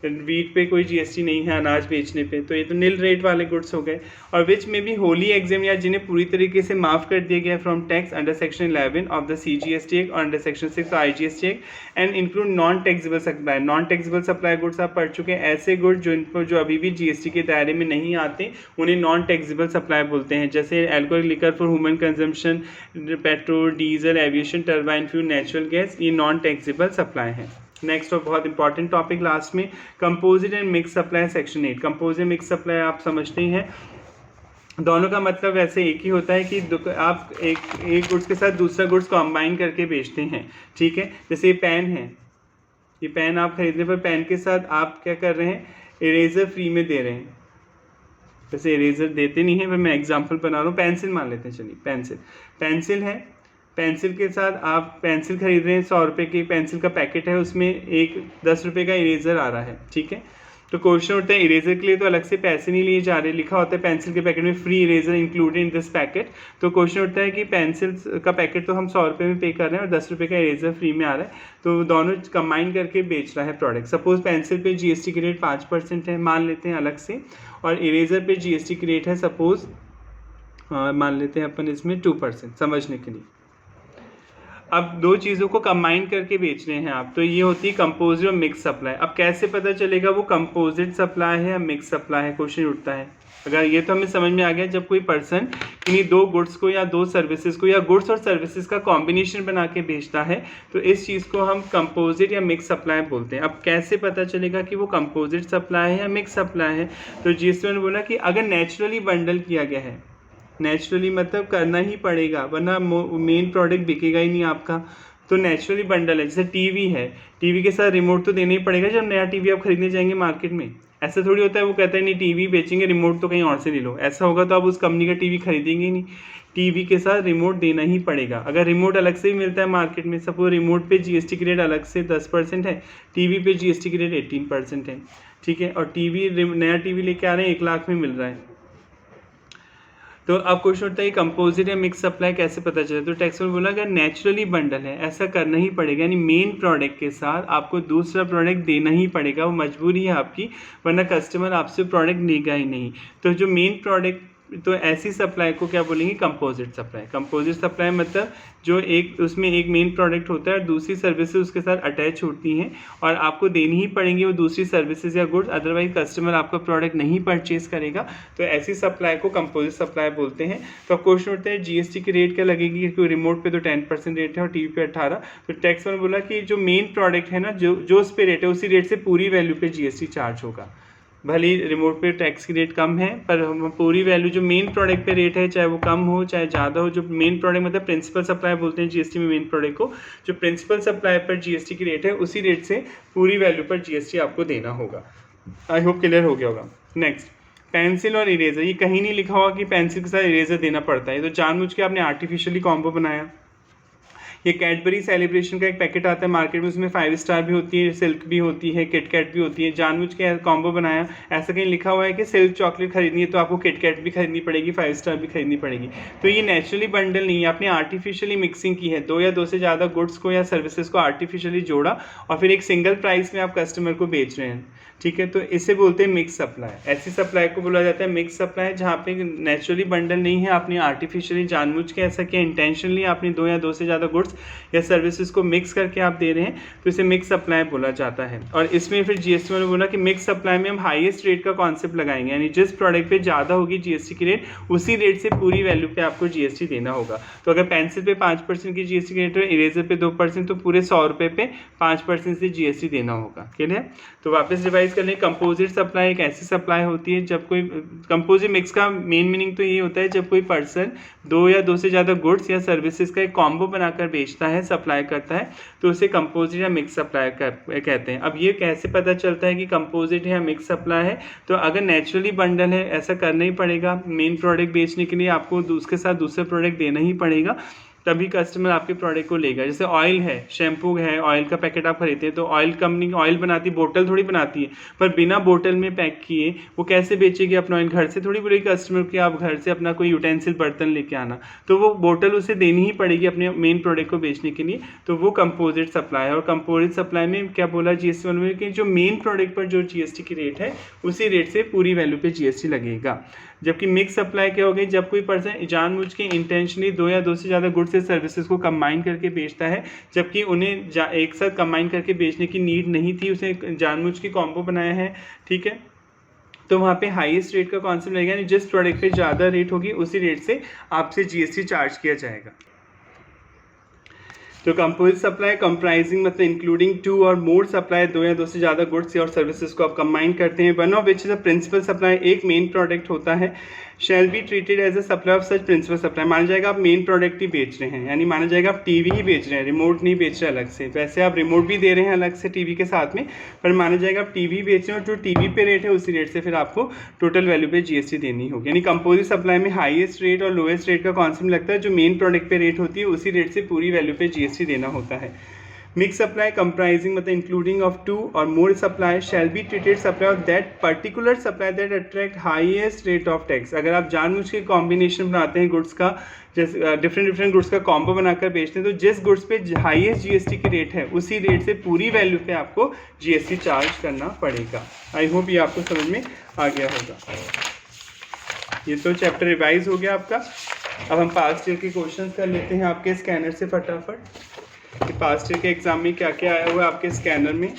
वीट पे कोई जीएसटी नहीं है अनाज बेचने पे, तो ये तो निल रेट वाले गुड्स हो गए। और विच में भी होली एग्जाम या जिन्हें पूरी तरीके से माफ़ कर दिया गया from tax under section 11 of the CGST act और under section 6 IGST act and include non taxable supply. Non taxable supply goods आप पढ़ चुके हैं, ऐसे गुड जो अभी भी जीएसटी के दायरे में नहीं आते उन्हें नॉन टैक्सेबल सप्लाई बोलते हैं, जैसे alcohol liquor for human consumption, petrol, diesel, aviation, turbine fuel, natural gas, ये नॉन टैक्सेबल सप्लाई है। नेक्स्ट और बहुत इंपॉर्टेंट टॉपिक लास्ट में composite and mix supply section 8। Composite mix supply आप समझते ही हैं, दोनों का मतलब वैसे एक ही होता है कि आप एक गुड्स के साथ दूसरा गुड्स कंबाइन करके बेचते हैं, ठीक है। जैसे ये पेन है, ये पेन आप खरीदने पर पेन के साथ आप क्या कर रहे हैं, इरेजर फ्री में दे रहे हैं। वैसे इरेजर देते नहीं हैं, पर मैं एग्जांपल बना रहा हूँ, पेंसिल मान लेते हैं, चलिए पेंसिल है, पेंसिल के साथ आप पेंसिल खरीद रहे हैं, 100 रुपये की पेंसिल का पैकेट है, उसमें एक 10 रुपये का इरेज़र आ रहा है, ठीक है। तो क्वेश्चन उठता है इरेज़र के लिए तो अलग से पैसे नहीं लिए जा रहे, लिखा होता है पेंसिल के पैकेट में free eraser included in this packet. तो क्वेश्चन उठता है कि पेंसिल का पैकेट तो हम 100 रुपये में पे कर रहे हैं और 10 रुपये का इरेज़र फ्री में आ रहा है, तो दोनों कंबाइन करके बेच रहा है प्रोडक्ट। सपोज पेंसिल पे जीएसटी की रेट 5% है, मान लेते हैं अलग से, और इरेज़र पे जीएसटी की रेट है सपोज मान लेते हैं अपन इसमें 2%, समझने के लिए। अब दो चीज़ों को कंबाइन करके बेच रहे हैं आप, तो ये होती है कंपोजिट और मिक्स सप्लाई। अब कैसे पता चलेगा वो कंपोजिट सप्लाई है या मिक्स सप्लाई है, क्वेश्चन उठता है। अगर ये तो हमें समझ में आ गया, जब कोई पर्सन इन्हीं दो गुड्स को या दो सर्विसेज को या गुड्स और सर्विसेज का कॉम्बिनेशन बना के बेचता है, तो इस चीज़ को हम कंपोजिट या मिक्स सप्लाई बोलते हैं। अब कैसे पता चलेगा कि वो कंपोजिट सप्लाई है या मिक्स सप्लाई है, तो जिसमें ने बोला कि अगर नेचुरली बंडल किया गया है, नेचुरली मतलब करना ही पड़ेगा वरना मेन प्रोडक्ट बिकेगा ही नहीं आपका, तो नेचुरली बंडल है। जैसे टीवी है, टीवी के साथ रिमोट तो देना ही पड़ेगा जब नया टीवी आप खरीदने जाएंगे मार्केट में। ऐसा थोड़ी होता है वो कहता है नहीं टीवी बेचेंगे, रिमोट तो कहीं और से ले लो, ऐसा होगा तो आप उस कंपनी का टीवी खरीदेंगे ही नहीं। टीवी के साथ रिमोट देना ही पड़ेगा। अगर रिमोट अलग से ही मिलता है मार्केट में, सपोज रिमोट पे जीएसटी की रेट अलग से 10% है, टीवी पे जीएसटी की रेट 18% है, ठीक है, और टीवी नया टीवी लेके आ रहे हैं 1 लाख में मिल रहा है, तो अब क्वेश्चन उठता है कंपोजिट या मिक्स सप्लाई कैसे पता चले। तो टैक्स में बोला अगर नेचुरली बंडल है ऐसा करना ही पड़ेगा, यानी मेन प्रोडक्ट के साथ आपको दूसरा प्रोडक्ट देना ही पड़ेगा, वो मजबूरी है आपकी, वरना कस्टमर आपसे प्रोडक्ट लेगा ही नहीं। तो जो मेन प्रोडक्ट, तो ऐसी सप्लाई को क्या बोलेंगे, कंपोजिट सप्लाई। कंपोजिट सप्लाई मतलब जो एक उसमें एक मेन प्रोडक्ट होता है और दूसरी सर्विसेज उसके साथ अटैच होती हैं और आपको देनी ही पड़ेंगी वो दूसरी सर्विसेज या गुड्स, अदरवाइज कस्टमर आपका प्रोडक्ट नहीं परचेज करेगा, तो ऐसी सप्लाई को कंपोजिट सप्लाई बोलते हैं। तो अब क्वेश्चन उठता है जीएसटी की रेट क्या लगेगी, क्योंकि रिमोट पे तो 10% रेट है और टीवी पे 18%। तो टैक्स में बोला कि जो मेन प्रोडक्ट है ना, जो उस पे रेट है उसी रेट से पूरी वैल्यू पे जीएसटी चार्ज होगा। भले रिमोट पे टैक्स की रेट कम है, पर हम पूरी वैल्यू जो मेन प्रोडक्ट पे रेट है, चाहे वो कम हो चाहे ज़्यादा हो, जो मेन प्रोडक्ट मतलब प्रिंसिपल सप्लाई बोलते हैं जीएसटी में मेन प्रोडक्ट को, जो प्रिंसिपल सप्लाई पर जीएसटी की रेट है उसी रेट से पूरी वैल्यू पर जीएसटी आपको देना होगा। आई होप क्लियर हो गया होगा। नेक्स्ट, पेंसिल और इरेजर, ये कहीं नहीं लिखा हुआ कि पेंसिल के साथ इरेजर देना पड़ता है, तो जानबूझ के आपने आर्टिफिशियली कॉम्बो बनाया। ये कैडबरी सेलिब्रेशन का एक पैकेट आता है मार्केट में, उसमें 5 स्टार भी होती है, सिल्क भी होती है, किटकैट भी होती है, जानबूझ के कॉम्बो बनाया। ऐसा कहीं लिखा हुआ है कि सिल्क चॉकलेट खरीदनी है तो आपको किटकैट भी खरीदनी पड़ेगी, 5 स्टार भी खरीदनी पड़ेगी, तो ये नेचुरली बंडल नहीं है, आपने आर्टिफिशियली मिक्सिंग की है, 2 या 2 से ज़्यादा गुड्स को या सर्विसेज को आर्टिफिशियली जोड़ा और फिर एक सिंगल प्राइस में आप कस्टमर को बेच रहे हैं, ठीक है, तो इसे बोलते हैं मिक्स सप्लाई। ऐसी सप्लाई को बोला जाता है मिक्स सप्लाई, जहाँ पे नेचुरली बंडल नहीं है, आपने आर्टिफिशियली जानबूझ के ऐसा किया, इंटेंशनली आपने 2 या 2 से ज़्यादा गुड्स या सर्विसेज को मिक्स करके आप दे रहे हैं तो इसे मिक्स सप्लाई बोला जाता है। और इसमें फिर जीएसटी वालों ने बोला कि मिक्स सप्लाई में हम हाईएस्ट रेट का कॉन्सेप्ट लगाएंगे, यानी जिस प्रोडक्ट पे ज़्यादा होगी जीएसटी की रेट उसी रेट से पूरी वैल्यू पे आपको जीएसटी देना होगा। तो अगर पेंसिल पे 5% की जीएसटी की रेट है, इरेजर पे 2%, तो पूरे 100 रुपये पे 5% से जीएसटी देना होगा। क्लियर है? तो वापस रिवाइज कर लें, कंपोजिट सप्लाई एक ऐसी सप्लाई होती है जब कोई कंपोजिट मिक्स का मेन मीनिंग तो ये होता है जब कोई पर्सन दो या दो से ज़्यादा गुड्स या सर्विसेज का एक कॉम्बो बनाकर बेचता है, सप्लाई करता है, तो उसे कंपोजिट या मिक्स सप्लाई कहते हैं। अब ये कैसे पता चलता है कि कंपोजिट है या मिक्स सप्लाई है? तो अगर नेचुरली बंडल है, ऐसा करना ही पड़ेगा, मेन प्रोडक्ट बेचने के लिए आपको उसके साथ दूसरा प्रोडक्ट देना ही पड़ेगा, तभी कस्टमर आपके प्रोडक्ट को लेगा। जैसे ऑयल है, शैम्पू है, ऑयल का पैकेट आप खरीदते हैं तो ऑयल कंपनी ऑयल बनाती है, बोतल थोड़ी बनाती है, पर बिना बोतल में पैक किए वो कैसे बेचेगी अपना ऑयल? घर से थोड़ी बोलेगी कस्टमर कि आप घर से अपना कोई यूटेंसिल बर्तन लेके आना, तो वो बोतल उसे देनी ही पड़ेगी अपने मेन प्रोडक्ट को बेचने के लिए, तो वो कंपोजिट सप्लाई है। और कंपोजिट सप्लाई में क्या बोला जीएसटी वालों ने कि जो मेन प्रोडक्ट पर जो जीएसटी की रेट है उसी रेट से पूरी वैल्यू पे जीएसटी लगेगा। जबकि मिक्स सप्लाई क्या हो गई? जब कोई पर्सन जानबूझ के इंटेंशनली दो या दो से ज़्यादा गुड्स या सर्विसेज को कंबाइन करके बेचता है, जबकि उन्हें एक साथ कंबाइन करके बेचने की नीड नहीं थी, उसे जानबूझ के कॉम्बो बनाया है, ठीक है, तो वहाँ पे हाईएस्ट रेट का कॉन्सेप्ट रहेगा, यानी जिस प्रोडक्ट पे ज़्यादा रेट होगी उसी रेट से आपसे जीएसटी चार्ज किया जाएगा। तो कंपोजिट सप्लाई कंप्राइजिंग मतलब इंक्लूडिंग टू और मोर सप्लाई, दो या दो से ज़्यादा गुड्स और सर्विसेज को आप कंबाइन करते हैं। One of which is a principal supply, एक मेन प्रोडक्ट होता है, shall be treated as a supply of such principal supply, माना जाएगा आप मेन प्रोडक्ट ही बेच रहे हैं, यानी माना जाएगा आप टीवी ही बेच रहे हैं, रिमोट नहीं बेच रहे अलग से। वैसे आप रिमोट भी दे रहे हैं अलग से टीवी के साथ में, पर माना जाएगा आप टीवी बेच रहे हैं और जो टीवी पे रेट है उसी रेट से फिर आपको टोटल वैल्यू पे जीएसटी देनी होगी। यानी कंपोजिट सप्लाई में हाईएस्ट रेट और लोएस्ट रेट का कॉन्सेप्ट लगता है, जो मेन प्रोडक्ट पे रेट होती है उसी रेट से पूरी वैल्यू पे जीएसटी देना होता है। मिक्स सप्लाई कंप्राइजिंग मतलब इंक्लूडिंग ऑफ टू और more supply shall be treated supply of that particular supply that attract highest rate of tax. अगर आप जानबूझ के कॉम्बिनेशन बनाते हैं गुड्स का, जैसे डिफरेंट गुड्स का कॉम्बो बनाकर बेचते हैं, तो जिस गुड्स पे हाईएस्ट जीएसटी की रेट है उसी रेट से पूरी वैल्यू पे आपको जीएसटी चार्ज करना पड़ेगा। आई होप ये आपको समझ में आ गया होगा। ये तो चैप्टर रिवाइज हो गया आपका। अब हम पास्ट ईयर के क्वेश्चन कर लेते हैं आपके स्कैनर से फटाफट कि पास्ट ईयर के एग्जाम में क्या क्या आया हुआ है आपके स्कैनर में।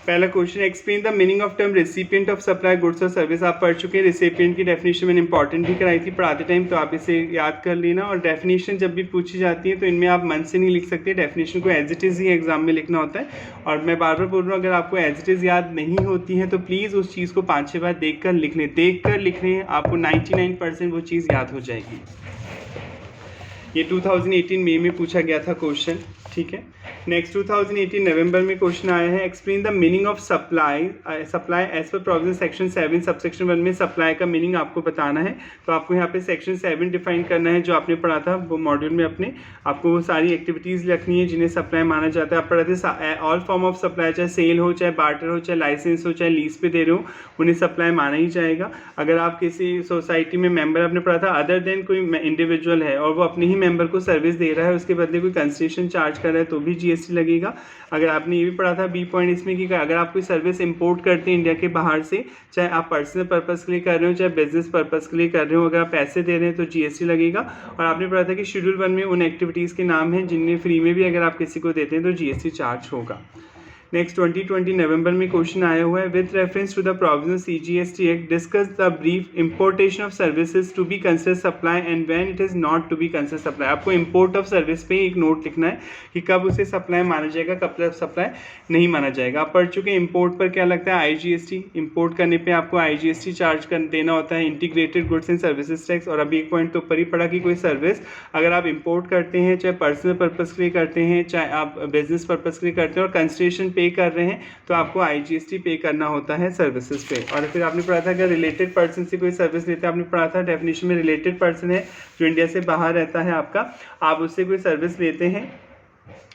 पहला question, explain the meaning of term recipient of supply goods और सर्विस। आप पढ़ चुके हैं, रेसिपिएंट की डेफिनेशन मैंने इंपॉर्टेंट भी कराई थी पढ़ाते टाइम, तो आप इसे याद कर लेना। और डेफिनेशन जब भी पूछी जाती है तो इनमें आप मन से नहीं लिख सकते, डेफिनेशन को एज इट इज़ ही एग्जाम में लिखना होता है। और मैं बार बार बोल रहा हूँ, अगर आपको एज इट इज़ याद नहीं होती है तो प्लीज़ उस चीज़ को 5-6 बार देख कर लिख लें, आपको 99% वो चीज़ याद हो जाएगी। ये 2018 मई में पूछा गया था क्वेश्चन, ठीक है। नेक्स्ट 2018 नवंबर में क्वेश्चन आया है, explain the meaning of supply as पर प्रोविजन सेक्शन 7 सबसेक्शन 1 में सप्लाई का मीनिंग आपको बताना है। तो आपको यहाँ पे सेक्शन 7 डिफाइन करना है, जो आपने पढ़ा था वो मॉड्यूल में अपने, आपको वो सारी एक्टिविटीज़ लिखनी है जिन्हें सप्लाई माना जाता है। आप पढ़ा थे ऑल फॉर्म ऑफ सप्लाई, चाहे सेल हो, चाहे बार्टर हो, चाहे लाइसेंस हो, चाहे लीज पे दे रहे हो, उन्हें सप्लाई माना ही जाएगा। अगर आप किसी सोसाइटी में मेंबर, आपने पढ़ा था अदर देन कोई इंडिविजुअल है और वो अपने ही मेंबर को सर्विस दे रहा है, उसके बदले कोई कंसेशन चार्ज कर रहा है तो भी जीएसटी लगेगा। अगर आपने ये भी पढ़ा था बी पॉइंट इसमें कि अगर आप कोई सर्विस इंपोर्ट करते हैं इंडिया के बाहर से, चाहे आप पर्सनल पर्पस के लिए कर रहे हो चाहे बिजनेस पर्पस के लिए कर रहे हो, अगर आप पैसे दे रहे हैं तो जीएसटी लगेगा। और आपने पढ़ा था कि शेड्यूल 1 में उन एक्टिविटीज़ के नाम हैं जिनमें फ्री में भी अगर आप किसी को देते हैं तो जीएसटी चार्ज होगा। नेक्स्ट 2020 नवंबर में क्वेश्चन आया हुआ है, with reference to the provision CGST act discuss the brief importation of services to be consider supply and when it is not to be consider supply. आपको इंपोर्ट ऑफ सर्विस पे एक note लिखना है कि कब उसे सप्लाई माना जाएगा, कब सप्लाई नहीं माना जाएगा। आप पढ़ चुके हैं इंपोर्ट पर क्या लगता है, आईजीएसटी। इंपोर्ट करने पे आपको आईजीएसटी चार्ज कर देना होता है, integrated goods and services tax. और अभी एक पॉइंट तो ऊपर ही पड़ा कि कोई सर्विस अगर आप इंपोर्ट करते हैं, चाहे पर्सनल पर्पज़ के लिए करते हैं, चाहे आप बिजनेस पर्पज़ के लिए करते हैं और कंसेशन पे कर रहे हैं, तो आपको आईजीएसटी पे करना होता है सर्विसेज पे। और फिर आपने पढ़ा था अगर रिलेटेड पर्सन से कोई सर्विस लेते हैं, आपने पढ़ा था डेफिनेशन में रिलेटेड पर्सन है जो इंडिया से बाहर रहता है आपका, आप उससे कोई सर्विस लेते हैं,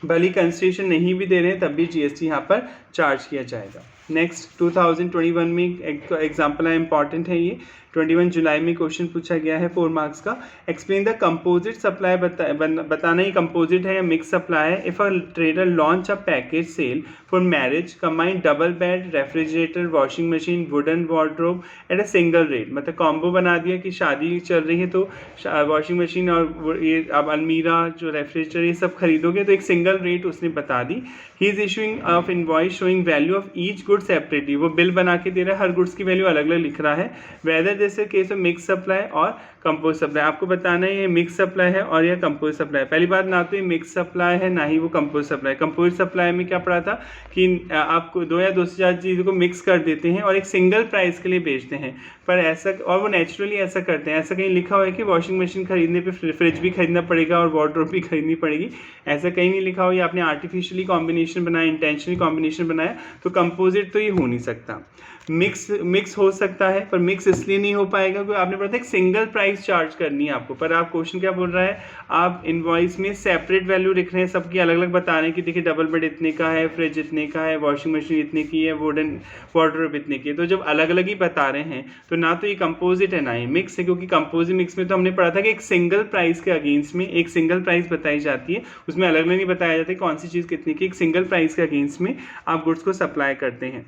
भले कंसेशन नहीं भी दे रहे हैं तब भी जीएसटी यहाँ पर चार्ज किया जाएगा। नेक्स्ट 2021 में एक एग्जाम्पल है, इंपॉर्टेंट है ये, 21 जुलाई में क्वेश्चन पूछा गया है 4 मार्क्स का। एक्सप्लेन द कंपोजिट सप्लाई, बताना ये कंपोजिट है या मिक्स सप्लाई है। If a trader launch a package sale for marriage combine double bed, refrigerator, washing machine, wooden wardrobe at a single rate, मतलब कॉम्बो बना दिया कि शादी चल रही है तो वॉशिंग मशीन और ये अब अलमीरा जो रेफ्रिजरेटर ये सब खरीदोगे तो एक सिंगल रेट उसने बता दी। He is issuing of invoice showing value of each good separately, वो बिल बना के दे रहा है, हर गुड्स की वैल्यू अलग अलग लिख रहा है। Whether this case of mix supply और कंपोज सप्लाई, आपको बताना है ये मिक्स सप्लाई है और यह कंपोज सप्लाई। पहली बात, ना तो ये मिक्स सप्लाई है ना ही वो कंपोज सप्लाई। कंपोज सप्लाई में क्या पड़ा था कि आपको दो या दो से ज़्यादा चीज़ों को मिक्स कर देते हैं और एक सिंगल प्राइस के लिए बेचते हैं, पर ऐसा, और वो नेचुरली ऐसा करते हैं। ऐसा कहीं लिखा हुआ है कि वॉशिंग मशीन खरीदने पे फ्रिज भी खरीदना पड़ेगा और वार्डरोब भी खरीदनी पड़ेगी, ऐसा कहीं नहीं लिखा हुआ। ये आपने आर्टिफिशियली कॉम्बिनेशन बनाया, इंटेंशनली कॉम्बिनेशन बनाया, तो कंपोजिट तो ये हो नहीं सकता। मिक्स हो सकता है, पर मिक्स इसलिए नहीं हो पाएगा क्योंकि आपने पढ़ा था एक सिंगल प्राइस चार्ज करनी है आपको, पर आप क्वेश्चन क्या बोल रहा है, आप इनवॉइस में सेपरेट वैल्यू लिख रहे हैं, सबकी अलग अलग बता रहे हैं कि देखिए डबल बेड इतने का है, फ्रिज इतने का है, वॉशिंग मशीन इतने की है, वुडन वार्डरोब इतने की है। तो जब अलग अलग ही बता रहे हैं तो ना तो ये कंपोजिट है ना ही मिक्स है, क्योंकि कंपोजिट मिक्स में तो हमने पढ़ा था कि एक सिंगल प्राइस के अगेंस्ट में एक सिंगल प्राइस बताई जाती है, उसमें अलग अलग नहीं बताया जाता कौन सी चीज़ कितनी की, एक सिंगल प्राइस के अगेंस्ट में आप गुड्स को सप्लाई करते हैं।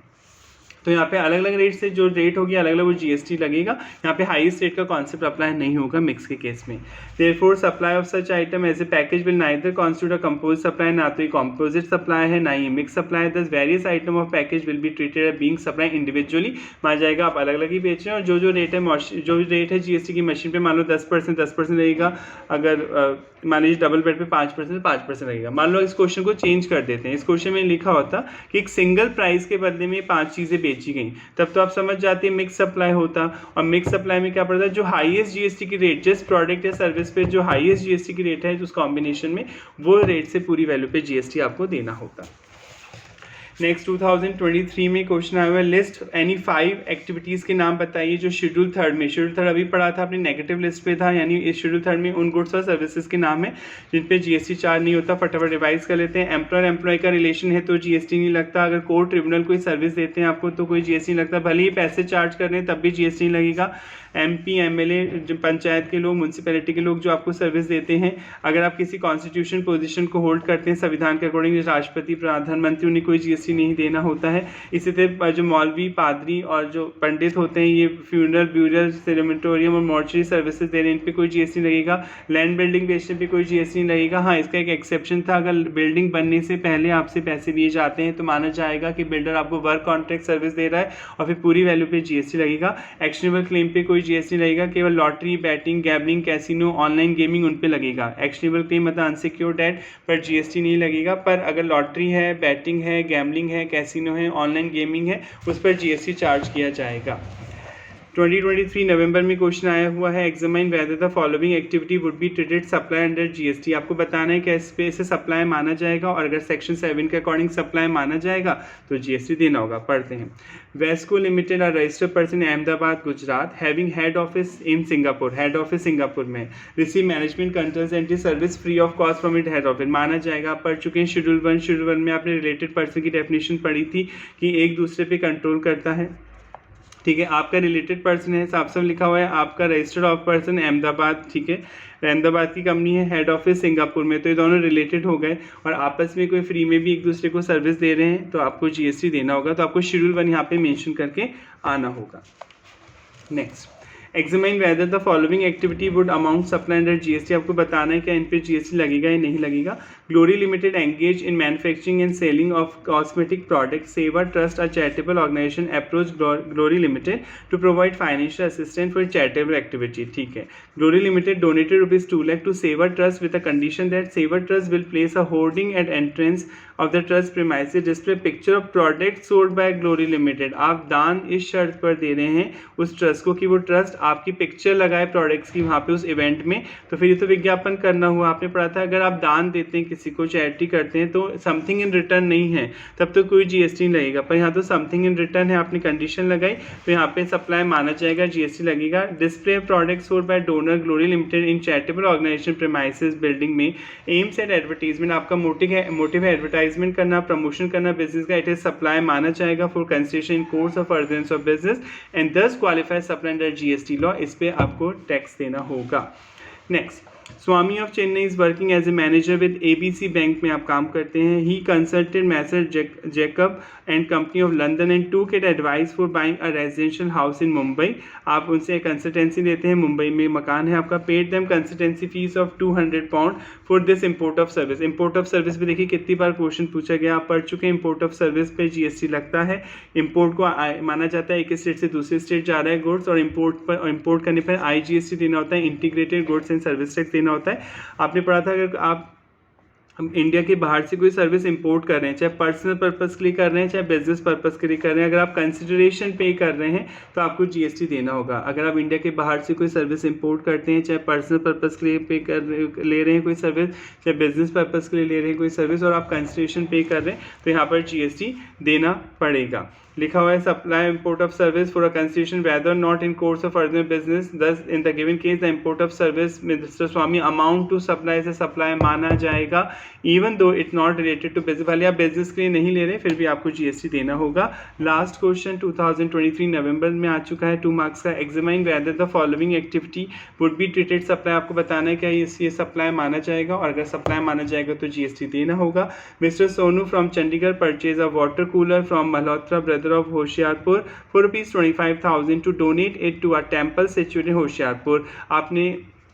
तो यहाँ पे अलग अलग रेट से जो रेट होगी अलग अलग वो जीएसटी लगेगा। यहाँ पे हाईएस्ट रेट का कॉन्सेप्ट अप्लाई नहीं होगा मिक्स के केस में। Therefore supply of such item as a package will neither constitute a compose supply, ना तो ये कंपोजिट सप्लाई है ना ही mix supply. Thus various item of package will be treated as being supply individually, मान जाएगा आप अलग अलग ही बेच रहे हैं। और जो रेट है जीएसटी की मशीन पे मान लो 10% लगेगा, अगर मान लीजिए डबल बेड पे 5% लगेगा। मान लो इस क्वेश्चन को चेंज कर देते हैं, इस क्वेश्चन में लिखा होता कि एक सिंगल प्राइस के बदले में 5 चीज़ें बेची गई, तब तो आप समझ जाते हैं मिक्स सप्लाई होता। और मिक्स सप्लाई में क्या पड़ता है, जो हाईएस्ट जीएसटी की रेट जिस प्रोडक्ट या सर्विस पे जो हाईएस्ट जीएसटी की रेट है उस कॉम्बिनेशन में वो रेट से पूरी वैल्यू पे जीएसटी आपको देना होगा। नेक्स्ट 2023 में क्वेश्चन आया हुआ है, लिस्ट एनी 5 एक्टिविटीज़ के नाम बताइए जो शेड्यूल थर्ड में, शेड्यूल थर्ड अभी पढ़ा था अपनी नेगेटिव लिस्ट पे था, यानी इस शेड्यूल थर्ड में उन गुड्स और सर्विसेज के नाम है जिन पे जीएसटी चार्ज नहीं होता। फटाफट रिवाइज कर लेते हैं। एम्प्लॉयर एम्प्लॉय का रिलेशन है तो जीएसटी नहीं लगता। अगर कोर्ट ट्रिब्यूनल कोई सर्विस देते हैं आपको तो कोई जीएसटी नहीं लगता, भले ही पैसे चार्ज कर रहे हैं तब भी जीएसटी नहीं लगेगा। एमपी एमएलए पंचायत के लोग, म्यूनसिपैलिटी के लोग जो आपको सर्विस देते हैं, अगर आप किसी कॉन्स्टिट्यूशन पोजीशन को होल्ड करते हैं संविधान के अकॉर्डिंग, राष्ट्रपति प्रधानमंत्री, उन्हें कोई जीएसटी नहीं देना होता है। इसी तरह जो मौलवी पादरी और जो पंडित होते हैं ये फ्यूनरल ब्यूरल सेरेमोनिटोरियम और मॉर्चरी सर्विसेज दे रहे हैं, इन पर कोई जीएसटी लगेगा। लैंड बिल्डिंग बेचने पर कोई जीएसटी नहीं लगेगा। हाँ, इसका एक एक्सेप्शन था, अगर बिल्डिंग बनने से पहले आपसे पैसे लिए जाते हैं तो माना जाएगा कि बिल्डर आपको वर्क कॉन्ट्रैक्ट सर्विस दे रहा है और फिर पूरी वैल्यू पे जीएसटी लगेगा। एक्शनेबल क्लेम पे कोई जीएसटी लगेगा, केवल lottery, batting, gambling, casino, online gaming उन पे लगेगा। एक्शनेबल क्लेम मतलब अनसिक्योर्ड डेट पर जीएसटी नहीं लगेगा, पर अगर लॉटरी है, बैटिंग है, गैम्बलिंग है, कैसीनो है, ऑनलाइन गेमिंग है, उस पर जीएसटी चार्ज किया जाएगा। 2023 नवंबर में क्वेश्चन आया हुआ है, examine whether the following activity would be treated supply under GST. आपको बताना है कि इस पे इसे सप्लाई माना जाएगा और अगर सेक्शन 7 के अकॉर्डिंग सप्लाई माना जाएगा तो जीएसटी देना होगा। पढ़ते हैं। Vesco limited are registered person Ahmedabad Gujarat having head office in Singapore, head office Singapore में, receive management consultancy service free of cost from it head office, माना जाएगा। आप पढ़ चुके हैं शेड्यूल 1 में आपने रिलेटेड पर्सन की डेफिनेशन पढ़ी थी कि एक दूसरे पे कंट्रोल करता है। ठीक है, आपका रिलेटेड पर्सन है, साफ साफ लिखा हुआ है, आपका रजिस्टर्ड ऑफ पर्सन अहमदाबाद, ठीक है, अहमदाबाद की कंपनी है, हेड ऑफिस सिंगापुर में, तो ये दोनों रिलेटेड हो गए और आपस में कोई फ्री में भी एक दूसरे को सर्विस दे रहे हैं तो आपको जीएसटी देना होगा। तो आपको शेड्यूल 1 यहाँ पे मेंशन करके आना होगा। Next, examine whether the following activity would amount supply under GST. आपको बताना है कि इन पे जीएसटी लगेगा या नहीं लगेगा। Glory limited engage in manufacturing and selling of cosmetic product, Seva trust a charitable organisation approach Glory limited to provide financial assistance for charitable activity. ठीक है, Glory limited donated ₹2 lakh to Seva trust with the condition that Seva trust will place a hoarding at entrance of the trust premises display picture of product sold by Glory limited. आप दान इस शर्त पर दे रहे हैं उस ट्रस्ट को कि वो ट्रस्ट आपकी पिक्चर लगाए प्रोडक्ट्स की वहाँ पे उस इवेंट में, तो फिर ये तो विज्ञापन करना हुआ। आपने पढ़ा था अगर आप दान देते हैं किसी को, चैरिटी करते हैं, तो समथिंग इन रिटर्न नहीं है तब तो कोई जीएसटी नहीं लगेगा। पर यहाँ तो समथिंग इन रिटर्न है, आपने कंडीशन लगाई तो यहाँ पे सप्लाई माना जाएगा, जीएसटी लगेगा। Display products sold by donor Glory limited in charitable organisation premises building में एम्स एट एडवर्टीजमेंट, आपका मोटिव है एडवर्टाइजमेंट करना, प्रमोशन करना बिजनेस का, इट इज सप्लाई माना जाएगा for consideration in course of furtherance of business and thus qualified supply under GST law, इस पे आपको टैक्स देना होगा। Next, Swami of Chennai is working as a manager with ABC bank में आप काम करते हैं। He consulted Messrs Jacob and company of London and took it advice for buying a residential house in Mumbai, आप उनसे कंसल्टेंसी लेते हैं, मुंबई में मकान है आपका। Paid them consultancy fees of £200 for this import of service. Import of service भी देखिए कितनी बार क्वेश्चन पूछा गया, आप पढ़ चुके हैं। इंपोर्ट ऑफ सर्विस पे जीएसटी लगता है। इंपोर्ट को माना जाता है एक स्टेट से दूसरे स्टेट जा रहा है गुड्स, और इंपोर्ट करने पर आईजीएसटी देना होता है, integrated goods and service tax देना होता है। आपने पढ़ा था अगर आप इंडिया के बाहर से कोई सर्विस इंपोर्ट कर रहे हैं, चाहे पर्सनल पर्पस के लिए कर रहे हैं चाहे बिजनेस पर्पस के लिए कर रहे हैं, अगर आप कंसिडरेशन पे कर रहे हैं तो आपको जीएसटी देना होगा। अगर आप इंडिया के बाहर से कोई सर्विस इंपोर्ट करते हैं, चाहे पर्सनल पर्पस के लिए ले रहे हैं कोई सर्विस, चाहे बिजनेस पर्पस के लिए ले रहे हैं कोई सर्विस, और आप कंसिडरेशन पे कर रहे हैं तो यहाँ पर जीएसटी देना पड़ेगा। लिखा हुआ है supply import of service for a consideration whether not in course of further business, thus in the given case the import of service Mr Swami amount to supply से सप्लाई माना जाएगा even though it not related to business. भले आप business के लिए नहीं ले रहे फिर भी आपको जीएसटी देना होगा। लास्ट क्वेश्चन 2023 नवंबर में आ चुका है, 2 मार्क्स का। Examine whether the following activity would be treated supply, आपको बताना है क्या ये सप्लाई माना जाएगा, और अगर सप्लाई माना जाएगा तो जीएसटी देना होगा। Mister Sonu from Chandigarh purchase a water cooler from Malhotra brother of Hoshiarpur for ₹25,000 to donate it to a temple situated in Hoshiarpur.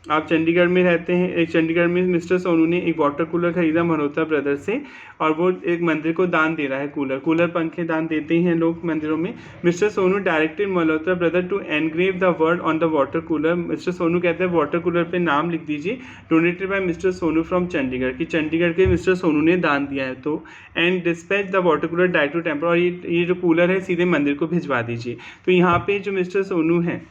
आप चंडीगढ़ में रहते हैं, चंडीगढ़ में मिस्टर सोनू ने एक वाटर कूलर खरीदा मल्होत्रा ब्रदर से, और वो एक मंदिर को दान दे रहा है। कूलर पंखे दान देते हैं लोग मंदिरों में। Mr Sonu directed Malhotra brother to engrave the word on the water cooler. Mr Sonu कहते हैं वाटर कूलर पे नाम लिख दीजिए, donated by Mr Sonu from Chandigarh, कि चंडीगढ़ के मिस्टर सोनू ने दान दिया है तो। And dispatch the water cooler direct to temple, और ये जो कूलर है सीधे मंदिर को भिजवा दीजिए। तो यहाँ पे जो मिस्टर सोनू है,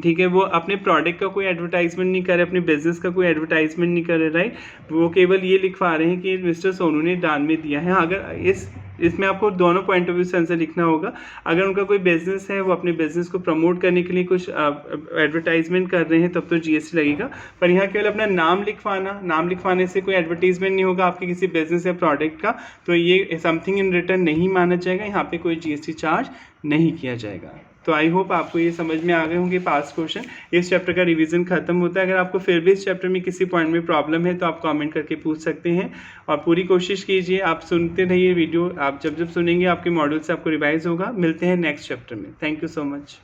ठीक है, वो अपने प्रोडक्ट का कोई एडवर्टाइजमेंट नहीं कर रहे, अपने बिजनेस का कोई एडवर्टाइजमेंट नहीं कर रहे, राइट। वो केवल ये लिखवा रहे हैं कि मिस्टर सोनू ने दान में दिया है। अगर इसमें आपको दोनों पॉइंट ऑफ व्यू से आंसर लिखना होगा। अगर उनका कोई बिजनेस है, वो अपने बिजनेस को प्रमोट करने के लिए कुछ एडवर्टाइजमेंट कर रहे हैं तब तो जीएसटी लगेगा। पर यहाँ केवल अपना नाम लिखवाने से कोई एडवर्टाइजमेंट नहीं होगा आपके किसी बिजनेस या प्रोडक्ट का, तो ये समथिंग इन रिटर्न नहीं माना जाएगा, यहाँ पे कोई जीएसटी चार्ज नहीं किया जाएगा। तो आई होप आपको ये समझ में आ गए होंगे पास्ट क्वेश्चन। इस चैप्टर का रिवीजन खत्म होता है। अगर आपको फिर भी इस चैप्टर में किसी पॉइंट में प्रॉब्लम है तो आप कमेंट करके पूछ सकते हैं, और पूरी कोशिश कीजिए, आप सुनते रहिए वीडियो। आप जब सुनेंगे आपके मॉड्यूल से आपको रिवाइज होगा। मिलते हैं नेक्स्ट चैप्टर में। Thank you so much.